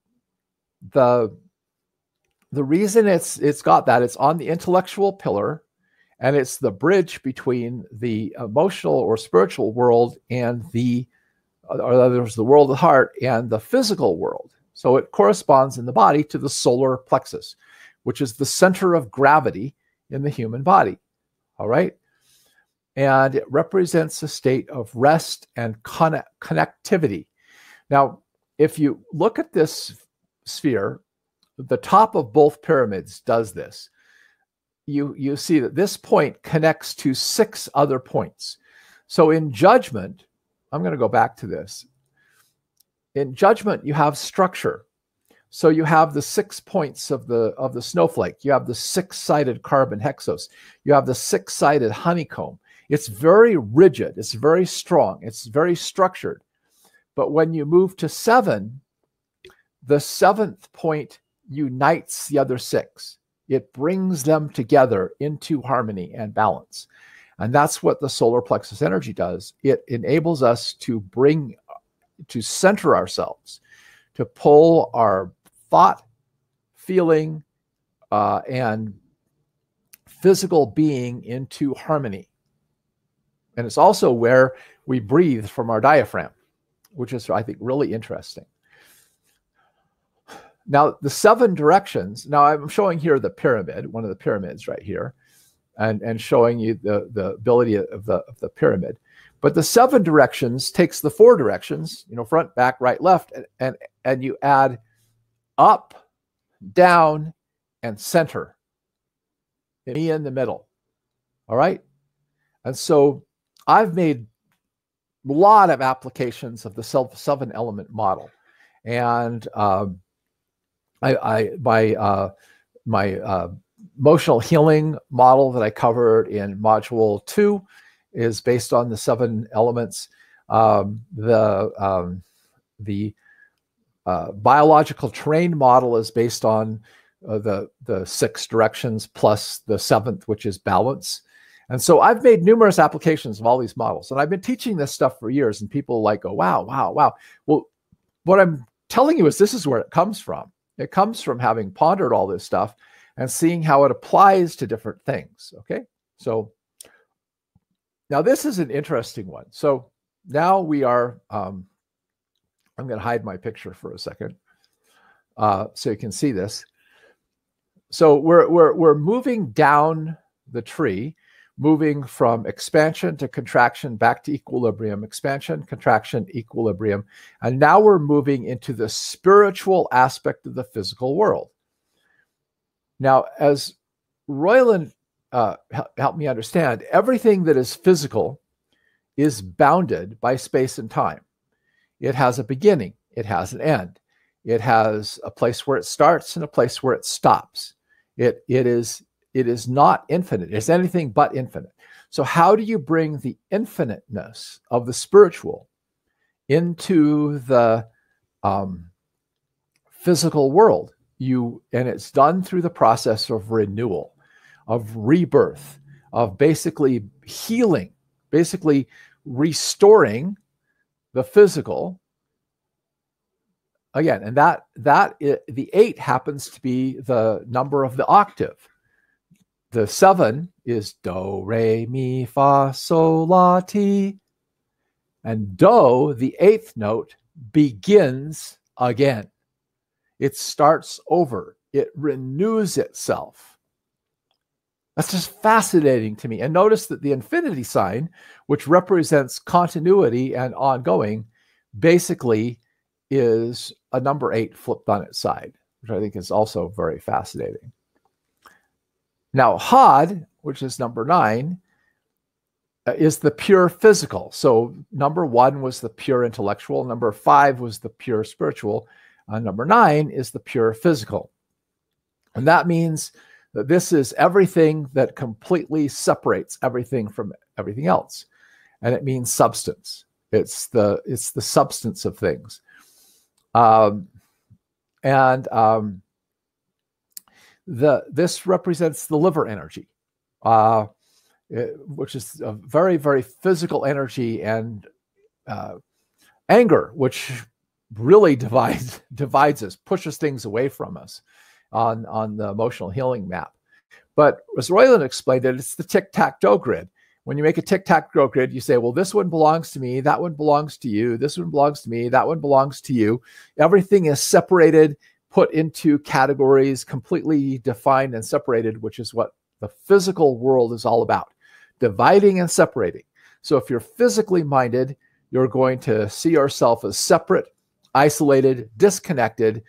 the reason it's got that, it's on the intellectual pillar, and it's the bridge between the emotional or spiritual world and the world of the heart and the physical world. So it corresponds in the body to the solar plexus, which is the center of gravity in the human body. All right. And it represents a state of rest and connectivity. Now, if you look at this sphere, the top of both pyramids does this. You see that this point connects to 6 other points. So in judgment, I'm going to go back to this. In judgment, you have structure. So you have the 6 points of the snowflake. You have the 6-sided carbon hexos. You have the 6-sided honeycomb. It's very rigid. It's very strong. It's very structured. But when you move to 7, the 7th point unites the other 6. It brings them together into harmony and balance. And that's what the solar plexus energy does. It enables us to center ourselves, to pull our thought, feeling, and physical being into harmony. And it's also where we breathe from our diaphragm, which is, I think, really interesting. Now, the 7 directions, now I'm showing here the pyramid, one of the pyramids right here, and showing you the ability of the pyramid. But the 7 directions takes the 4 directions, front, back, right, left, and you add up, down, and center. Me in the middle. All right? And so I've made a lot of applications of the 7-element model. And my emotional healing model that I covered in module 2 is based on the 7 elements. The biological terrain model is based on the 6 directions plus the 7th, which is balance. And so I've made numerous applications of all these models, and I've been teaching this stuff for years, and people go, wow, wow, wow. Well, what I'm telling you is this is where it comes from. It comes from having pondered all this stuff and seeing how it applies to different things. Okay. So now this is an interesting one. So now we are, I'm going to hide my picture for a second so you can see this. So we're moving down the tree, moving from expansion to contraction, back to equilibrium, expansion, contraction, equilibrium. And now we're moving into the spiritual aspect of the physical world. Now, as Roylon helped me understand, everything that is physical is bounded by space and time. It has a beginning. It has an end. It has a place where it starts and a place where it stops. It is not infinite. It's anything but infinite. So how do you bring the infiniteness of the spiritual into the physical world? And it's done through the process of renewal, of rebirth, of basically healing, basically restoring the physical. Again, and the 8 happens to be the number of the octave. The 7 is do, re, mi, fa, sol, la, ti. And do, the 8th note, begins again. It starts over. It renews itself. That's just fascinating to me. And notice that the infinity sign, which represents continuity and ongoing, basically is a number 8 flipped on its side, which I think is also very fascinating. Now, Had, which is number 9, is the pure physical. So number 1 was the pure intellectual. Number 5 was the pure spiritual. Number 9 is the pure physical. And that means that this is everything that completely separates everything from everything else. And it means substance. It's the substance of things. This represents the liver energy, which is a very, very physical energy, and anger, which really divides us, pushes things away from us, on the emotional healing map. But as Roylon explained it, it's the tic-tac-toe grid. When you make a tic-tac-toe grid, you say, well, this one belongs to me, that one belongs to you, this one belongs to me, that one belongs to you. Everything is separated, put into categories, completely defined and separated, which is what the physical world is all about, dividing and separating. So if you're physically minded, you're going to see yourself as separate, isolated, disconnected,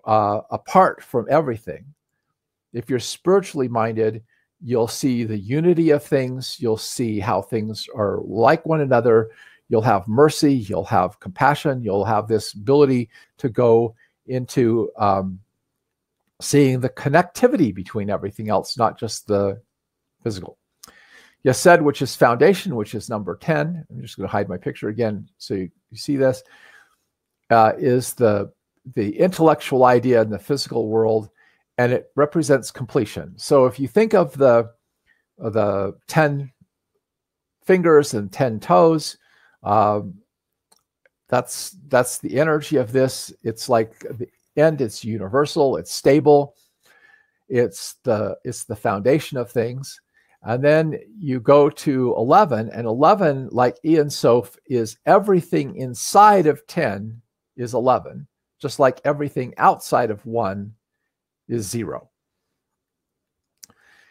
apart from everything. If you're spiritually minded, you'll see the unity of things. You'll see how things are like one another. You'll have mercy. You'll have compassion. You'll have this ability to go into seeing the connectivity between everything else, not just the physical. Yesod, which is foundation, which is number 10. I'm just going to hide my picture again so you see this, is the intellectual idea in the physical world, and it represents completion. So if you think of the 10 fingers and 10 toes, that's the energy of this. It's like the end, it's universal, it's stable, it's the foundation of things. And then you go to 11, and 11, like Ein Sof, is everything inside of 10 is 11, just like everything outside of 1 is 0.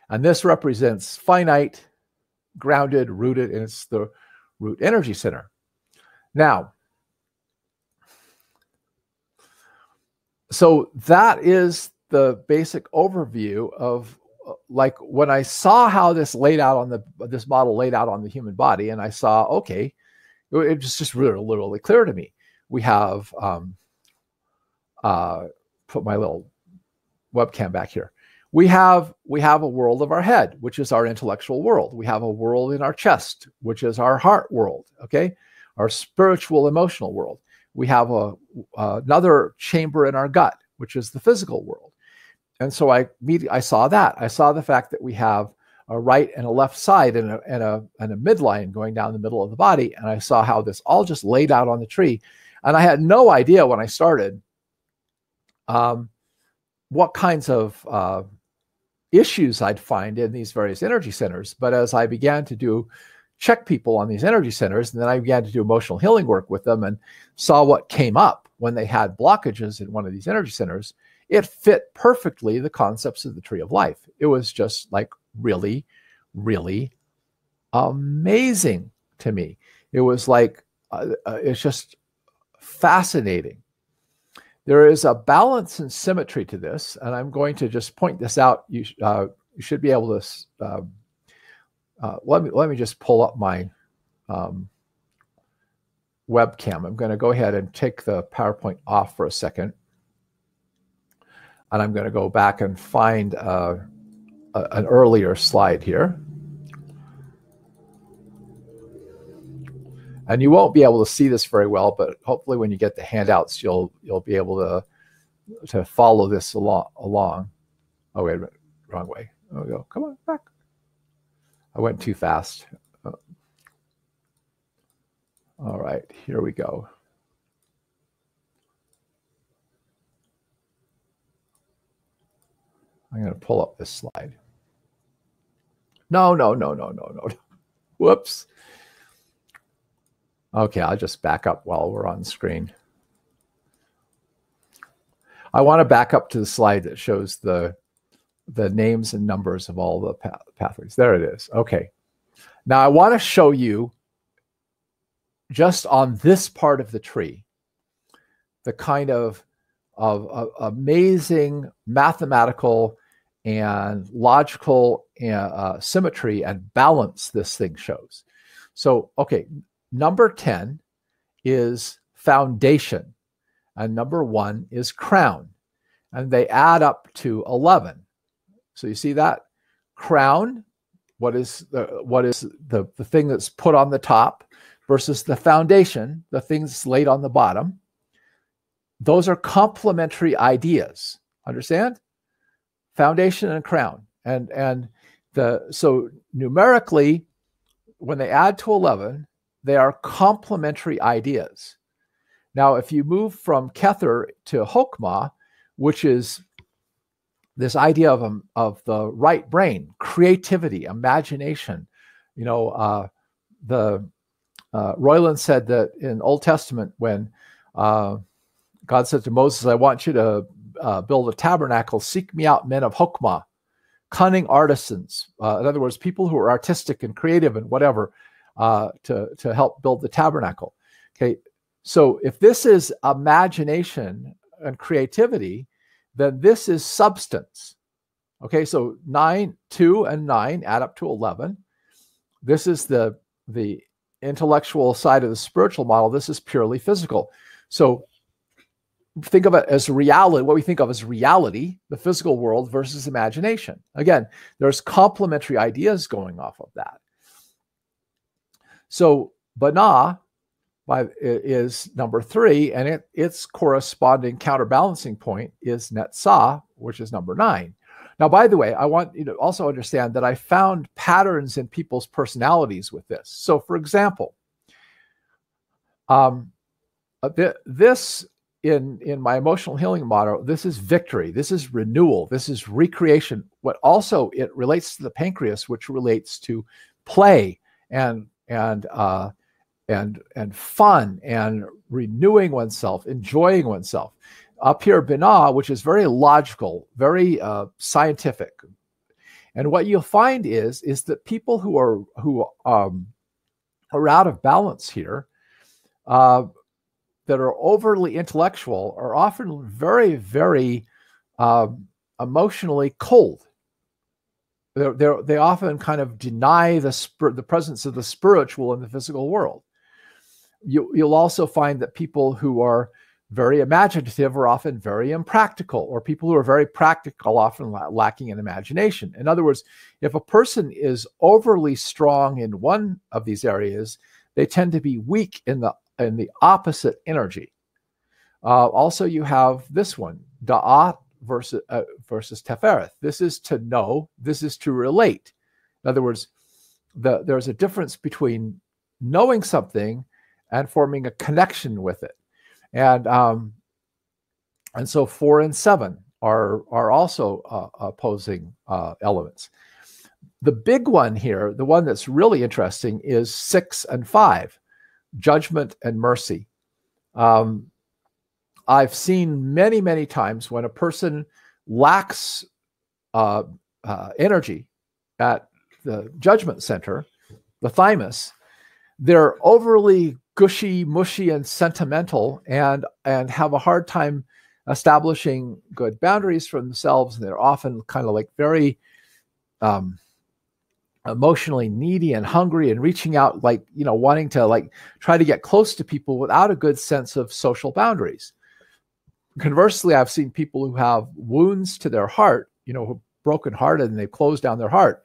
And this represents finite, grounded, rooted, and it's the root energy center. Now, so that is the basic overview of, like, when I saw how this laid out on this model laid out on the human body, and I saw, okay, it was just really clear to me. We have put my little webcam back here. We have a world of our head, which is our intellectual world. We have a world in our chest, which is our heart world. Okay, our spiritual, emotional world. We have another chamber in our gut, which is the physical world. And so I saw that. I saw the fact that we have a right and a left side and a midline going down the middle of the body. And I saw how this all just laid out on the tree. And I had no idea when I started what kinds of issues I'd find in these various energy centers. But as I began to check people on these energy centers, and then I began to do emotional healing work with them and saw what came up when they had blockages in one of these energy centers, it fit perfectly the concepts of the tree of life. It was just like really, really amazing to me. It was like, it's just fascinating. There is a balance and symmetry to this, and I'm going to just point this out. You should be able to, let me just pull up my webcam. I'm going to go ahead and take the PowerPoint off for a second. And I'm going to go back and find an earlier slide here. And you won't be able to see this very well, but hopefully when you get the handouts, you'll be able to follow this along. Oh, wait a minute, wrong way. There we go. Come on, back. I went too fast. All right, here we go. I'm going to pull up this slide. No. Whoops. Okay, I'll just back up while we're on screen. I want to back up to the slide that shows the names and numbers of all the pathways. There it is. Okay. Now I want to show you, just on this part of the tree, the kind of amazing mathematical and logical symmetry and balance this thing shows. So, okay, number 10 is foundation, and number 1 is crown, and they add up to 11. So you see that crown? What is the thing that's put on the top versus the foundation, the thing that's laid on the bottom? Those are complementary ideas. Understand? Foundation and crown. So numerically, when they add to 11, they are complementary ideas. Now, if you move from Kether to Chokmah, which is this idea of the right brain, creativity, imagination. The Roylon said that in Old Testament, when God said to Moses, I want you to build a tabernacle, seek me out men of Hokmah, cunning artisans. In other words, people who are artistic and creative and whatever, to help build the tabernacle. Okay, so if this is imagination and creativity, then this is substance. Okay, so 2 and 9 add up to 11. This is the intellectual side of the spiritual model. This is purely physical. So think of it as reality, what we think of as reality, the physical world versus imagination. Again, there's complementary ideas going off of that. So Binah is number 3, and its corresponding counterbalancing point is Netsah, which is number 9. Now, by the way, I want you to also understand that I found patterns in people's personalities with this. So, for example, this in my emotional healing model, this is victory, this is renewal, this is recreation. What also it relates to the pancreas, which relates to play and fun and renewing oneself, enjoying oneself. Up here, Binah, which is very logical, very scientific. And what you'll find is that people who are out of balance here, that are overly intellectual, are often very, very emotionally cold. They often kind of deny the presence of the spiritual in the physical world. You'll also find that people who are very imaginative are often very impractical, or people who are very practical often lacking in imagination. In other words, if a person is overly strong in one of these areas, they tend to be weak in the opposite energy. Also, you have this one, Da'at versus Tiferet. This is to know, this is to relate. In other words, there's a difference between knowing something and forming a connection with it. And so 4 and 7 are also opposing elements. The big one here, the one that's really interesting, is 6 and 5, judgment and mercy. I've seen many, many times when a person lacks energy at the judgment center, the thymus, they're overly gushy, mushy, and sentimental, and have a hard time establishing good boundaries for themselves. And they're often kind of like very emotionally needy and hungry, and reaching out, like, wanting to try to get close to people without a good sense of social boundaries. Conversely, I've seen people who have wounds to their heart, broken hearted, and they've closed down their heart,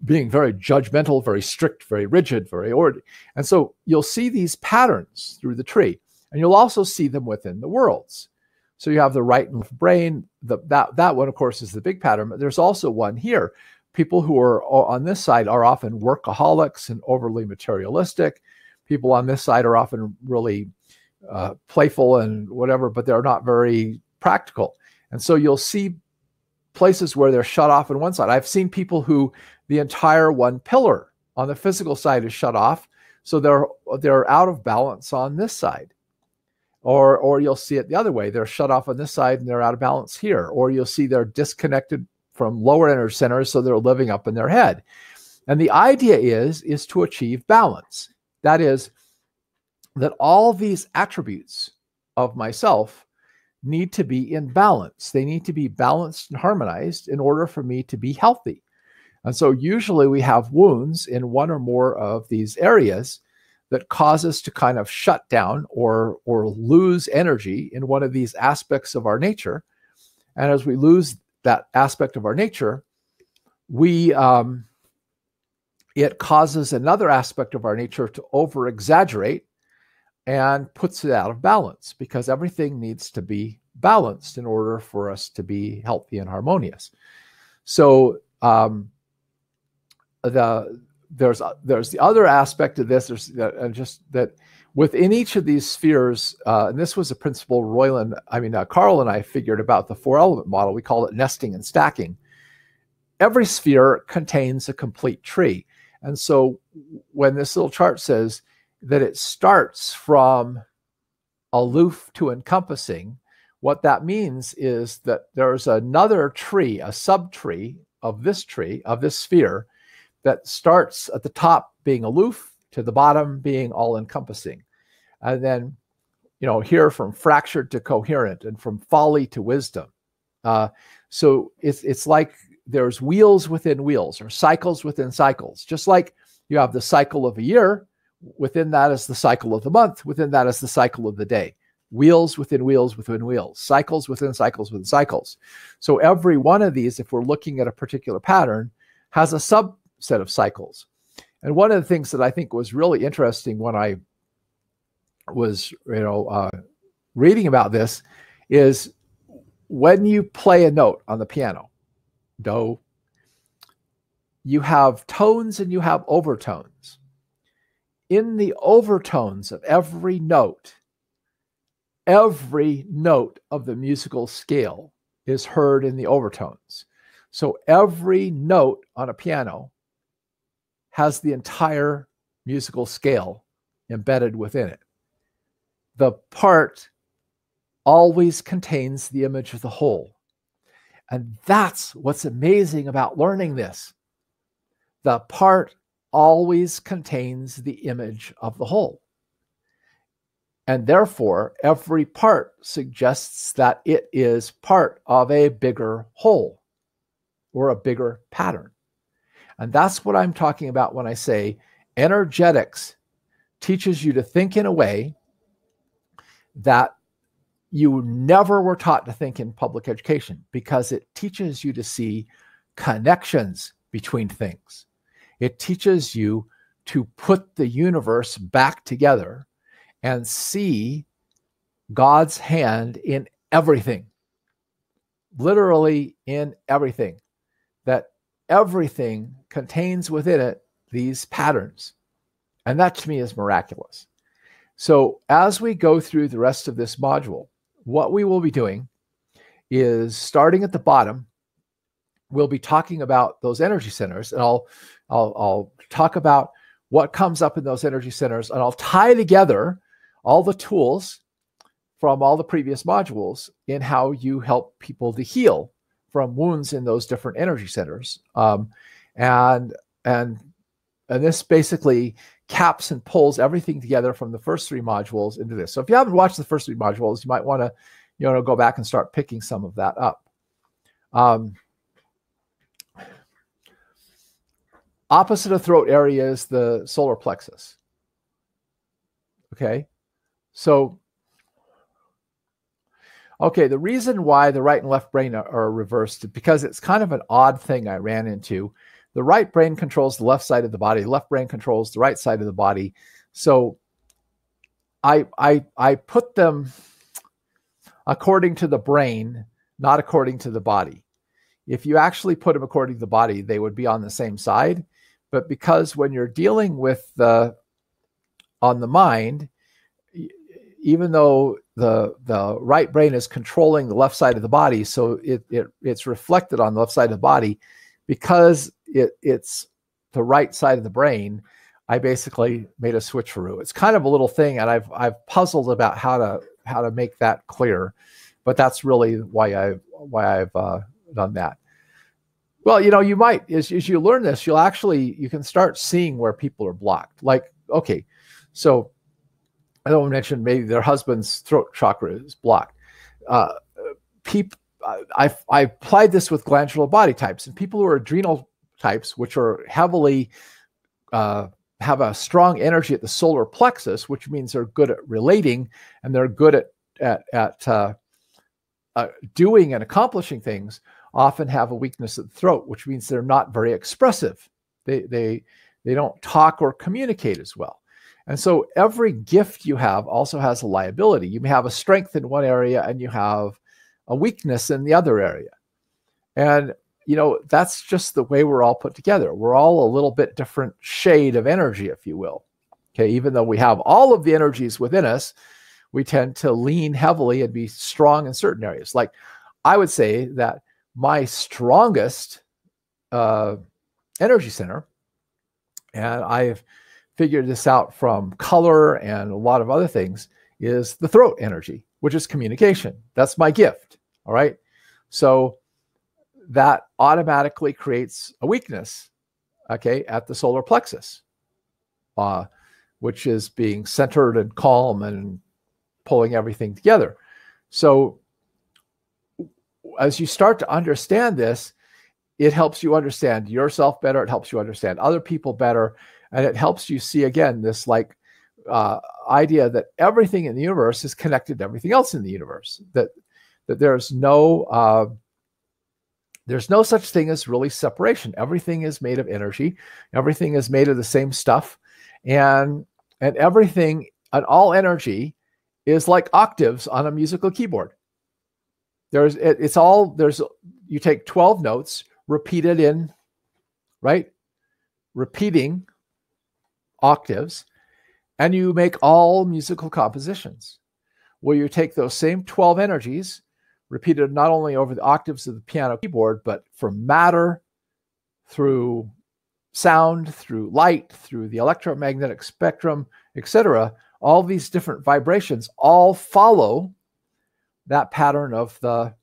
being very judgmental, very strict, very rigid, very ordered. And so you'll see these patterns through the tree, and you'll also see them within the worlds. So you have the right and left brain. That one, of course, is the big pattern, but there's also one here. People who are on this side are often workaholics and overly materialistic. People on this side are often really playful and whatever, but they're not very practical. And so you'll see places where they're shut off on one side. I've seen people who the entire one pillar on the physical side is shut off, so they're out of balance on this side. Or you'll see it the other way. They're shut off on this side and they're out of balance here. Or you'll see they're disconnected from lower energy centers, so they're living up in their head. And the idea is to achieve balance. That is, that all these attributes of myself need to be in balance. They need to be balanced and harmonized in order for me to be healthy. And so usually we have wounds in one or more of these areas that cause us to kind of shut down or lose energy in one of these aspects of our nature. And as we lose that aspect of our nature, it causes another aspect of our nature to over-exaggerate and puts it out of balance, because everything needs to be balanced in order for us to be healthy and harmonious. So there's the other aspect of this, just that within each of these spheres, and this was a principle Carl and I figured about the 4-element model. We call it nesting and stacking. Every sphere contains a complete tree. And so when this little chart says that it starts from aloof to encompassing, what that means is that there's another tree, a subtree of this sphere, that starts at the top being aloof to the bottom being all encompassing. And then, here from fractured to coherent and from folly to wisdom. So it's like there's wheels within wheels, or cycles within cycles. Just like you have the cycle of a year, within that is the cycle of the month, within that is the cycle of the day. Wheels within wheels within wheels, cycles within cycles within cycles. So every one of these, if we're looking at a particular pattern, has a subset of cycles. And one of the things that I think was really interesting when I was reading about this is when you play a note on the piano, do, you have tones and you have overtones. In the overtones of every note of the musical scale is heard in the overtones. So every note on a piano has the entire musical scale embedded within it. The part always contains the image of the whole. And that's what's amazing about learning this. The part always contains the image of the whole. And therefore, every part suggests that it is part of a bigger whole or a bigger pattern. And that's what I'm talking about when I say energetics teaches you to think in a way that you never were taught to think in public education, because it teaches you to see connections between things. It teaches you to put the universe back together and see God's hand in everything, literally in everything, that everything contains within it these patterns. And that to me is miraculous. So as we go through the rest of this module, what we will be doing is, starting at the bottom, we'll be talking about those energy centers, and I'll talk about what comes up in those energy centers, and I'll tie together all the tools from all the previous modules in how you help people to heal from wounds in those different energy centers. And this basically caps and pulls everything together from the first 3 modules into this. So if you haven't watched the first 3 modules, you might want to, go back and start picking some of that up. Opposite of throat area is the solar plexus. Okay, so the reason why the right and left brain are reversed is because it's kind of an odd thing I ran into. The right brain controls the left side of the body. The left brain controls the right side of the body. So I put them according to the brain, not according to the body. If you actually put them according to the body, they would be on the same side. But because when you're dealing with on the mind, even though the right brain is controlling the left side of the body, so it's reflected on the left side of the body, because it's the right side of the brain, I basically made a switcheroo. It's kind of a little thing, and I've puzzled about how to make that clear, but that's really why I've done that. Well, you might, as you learn this, you can start seeing where people are blocked. Like, okay, so I don't mention maybe their husband's throat chakra is blocked. I applied this with glandular body types, and people who are adrenal types, which are heavily have a strong energy at the solar plexus, which means they're good at relating and they're good at doing and accomplishing things, often have a weakness at the throat, which means they're not very expressive. They don't talk or communicate as well. And so every gift you have also has a liability. You may have a strength in one area and you have a weakness in the other area. And, that's just the way we're all put together. We're all a little bit different shade of energy, if you will. Okay, even though we have all of the energies within us, we tend to lean heavily and be strong in certain areas. Like I would say that my strongest energy center, and I've figured this out from color and a lot of other things, is the throat energy, which is communication. That's my gift. All right. So that automatically creates a weakness, okay, at the solar plexus, which is being centered and calm and pulling everything together. So as you start to understand this, it helps you understand yourself better. It helps you understand other people better. And it helps you see, again, this like idea that everything in the universe is connected to everything else in the universe, that there's no such thing as really separation. Everything is made of energy. Everything is made of the same stuff. And everything, and all energy is like octaves on a musical keyboard. You take 12 notes, repeated in, right? Repeating octaves, and you make all musical compositions. Well, you take those same 12 energies, repeated not only over the octaves of the piano keyboard, but from matter through sound, through light, through the electromagnetic spectrum, etc. All these different vibrations all follow that pattern of the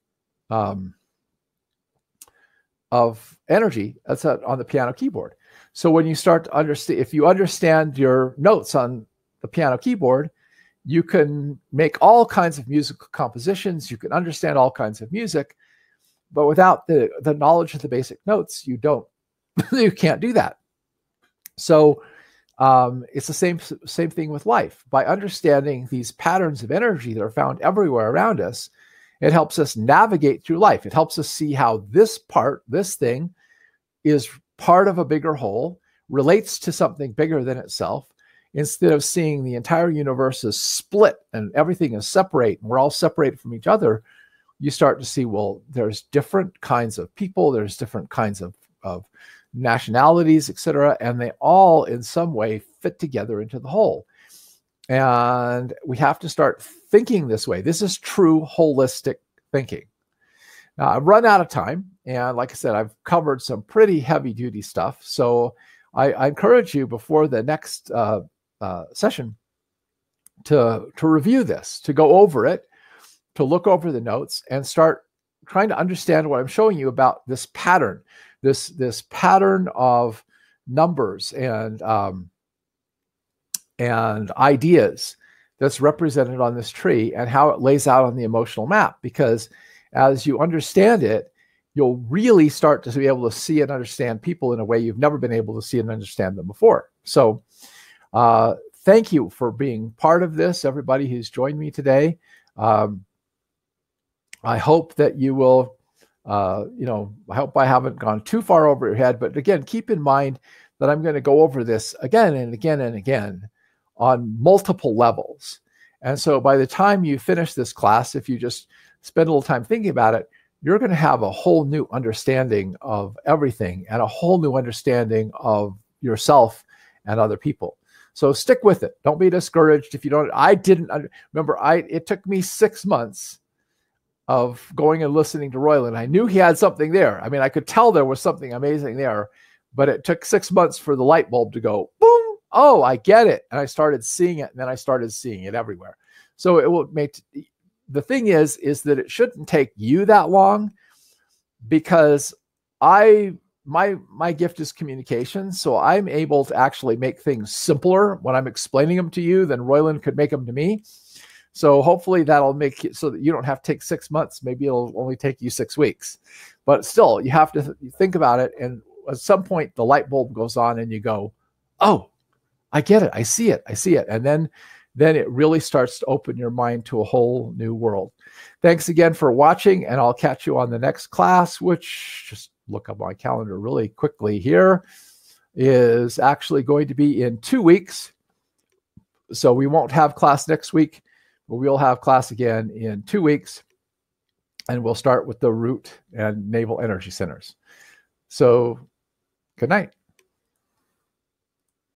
of energy that's on the piano keyboard. So when you start to understand, if you understand your notes on the piano keyboard, you can make all kinds of musical compositions. You can understand all kinds of music, but without the knowledge of the basic notes, you can't do that. So it's the same thing with life. By understanding these patterns of energy that are found everywhere around us, it helps us navigate through life. It helps us see how this thing is part of a bigger whole, relates to something bigger than itself, instead of seeing the entire universe as split and everything is separate and we're all separated from each other. You start to see, well, there's different kinds of people, there's different kinds of nationalities, etc., and they all in some way fit together into the whole. And we have to start thinking this way. This is true holistic thinking. Now, I've run out of time, and like I said, I've covered some pretty heavy-duty stuff. So I encourage you before the next session to review this, to go over it, to look over the notes, and start trying to understand what I'm showing you about this pattern, this pattern of numbers and ideas that's represented on this tree, and how it lays out on the emotional map. Because as you understand it, you'll really start to be able to see and understand people in a way you've never been able to see and understand them before. So thank you for being part of this, everybody who's joined me today. I hope that you will, I hope I haven't gone too far over your head, but again, keep in mind that I'm going to go over this again and again and again on multiple levels. And so by the time you finish this class, if you just spend a little time thinking about it, you're going to have a whole new understanding of everything and a whole new understanding of yourself and other people. So stick with it. Don't be discouraged if you don't. I didn't remember. It took me 6 months of going and listening to Roylon. I knew he had something there. I mean, I could tell there was something amazing there, but it took 6 months for the light bulb to go boom. Oh, I get it. And I started seeing it, and then I started seeing it everywhere. So it will make, the thing is that it shouldn't take you that long, because my gift is communication. So I'm able to actually make things simpler when I'm explaining them to you than Roylon could make them to me. So hopefully that'll make it so that you don't have to take 6 months. Maybe it'll only take you 6 weeks, but still you have to think about it. And at some point the light bulb goes on and you go, oh, I get it. I see it. I see it. And then it really starts to open your mind to a whole new world. Thanks again for watching, and I'll catch you on the next class, which, just look up my calendar really quickly here, is actually going to be in 2 weeks. So we won't have class next week, but we'll have class again in 2 weeks. And we'll start with the root and navel energy centers. So good night.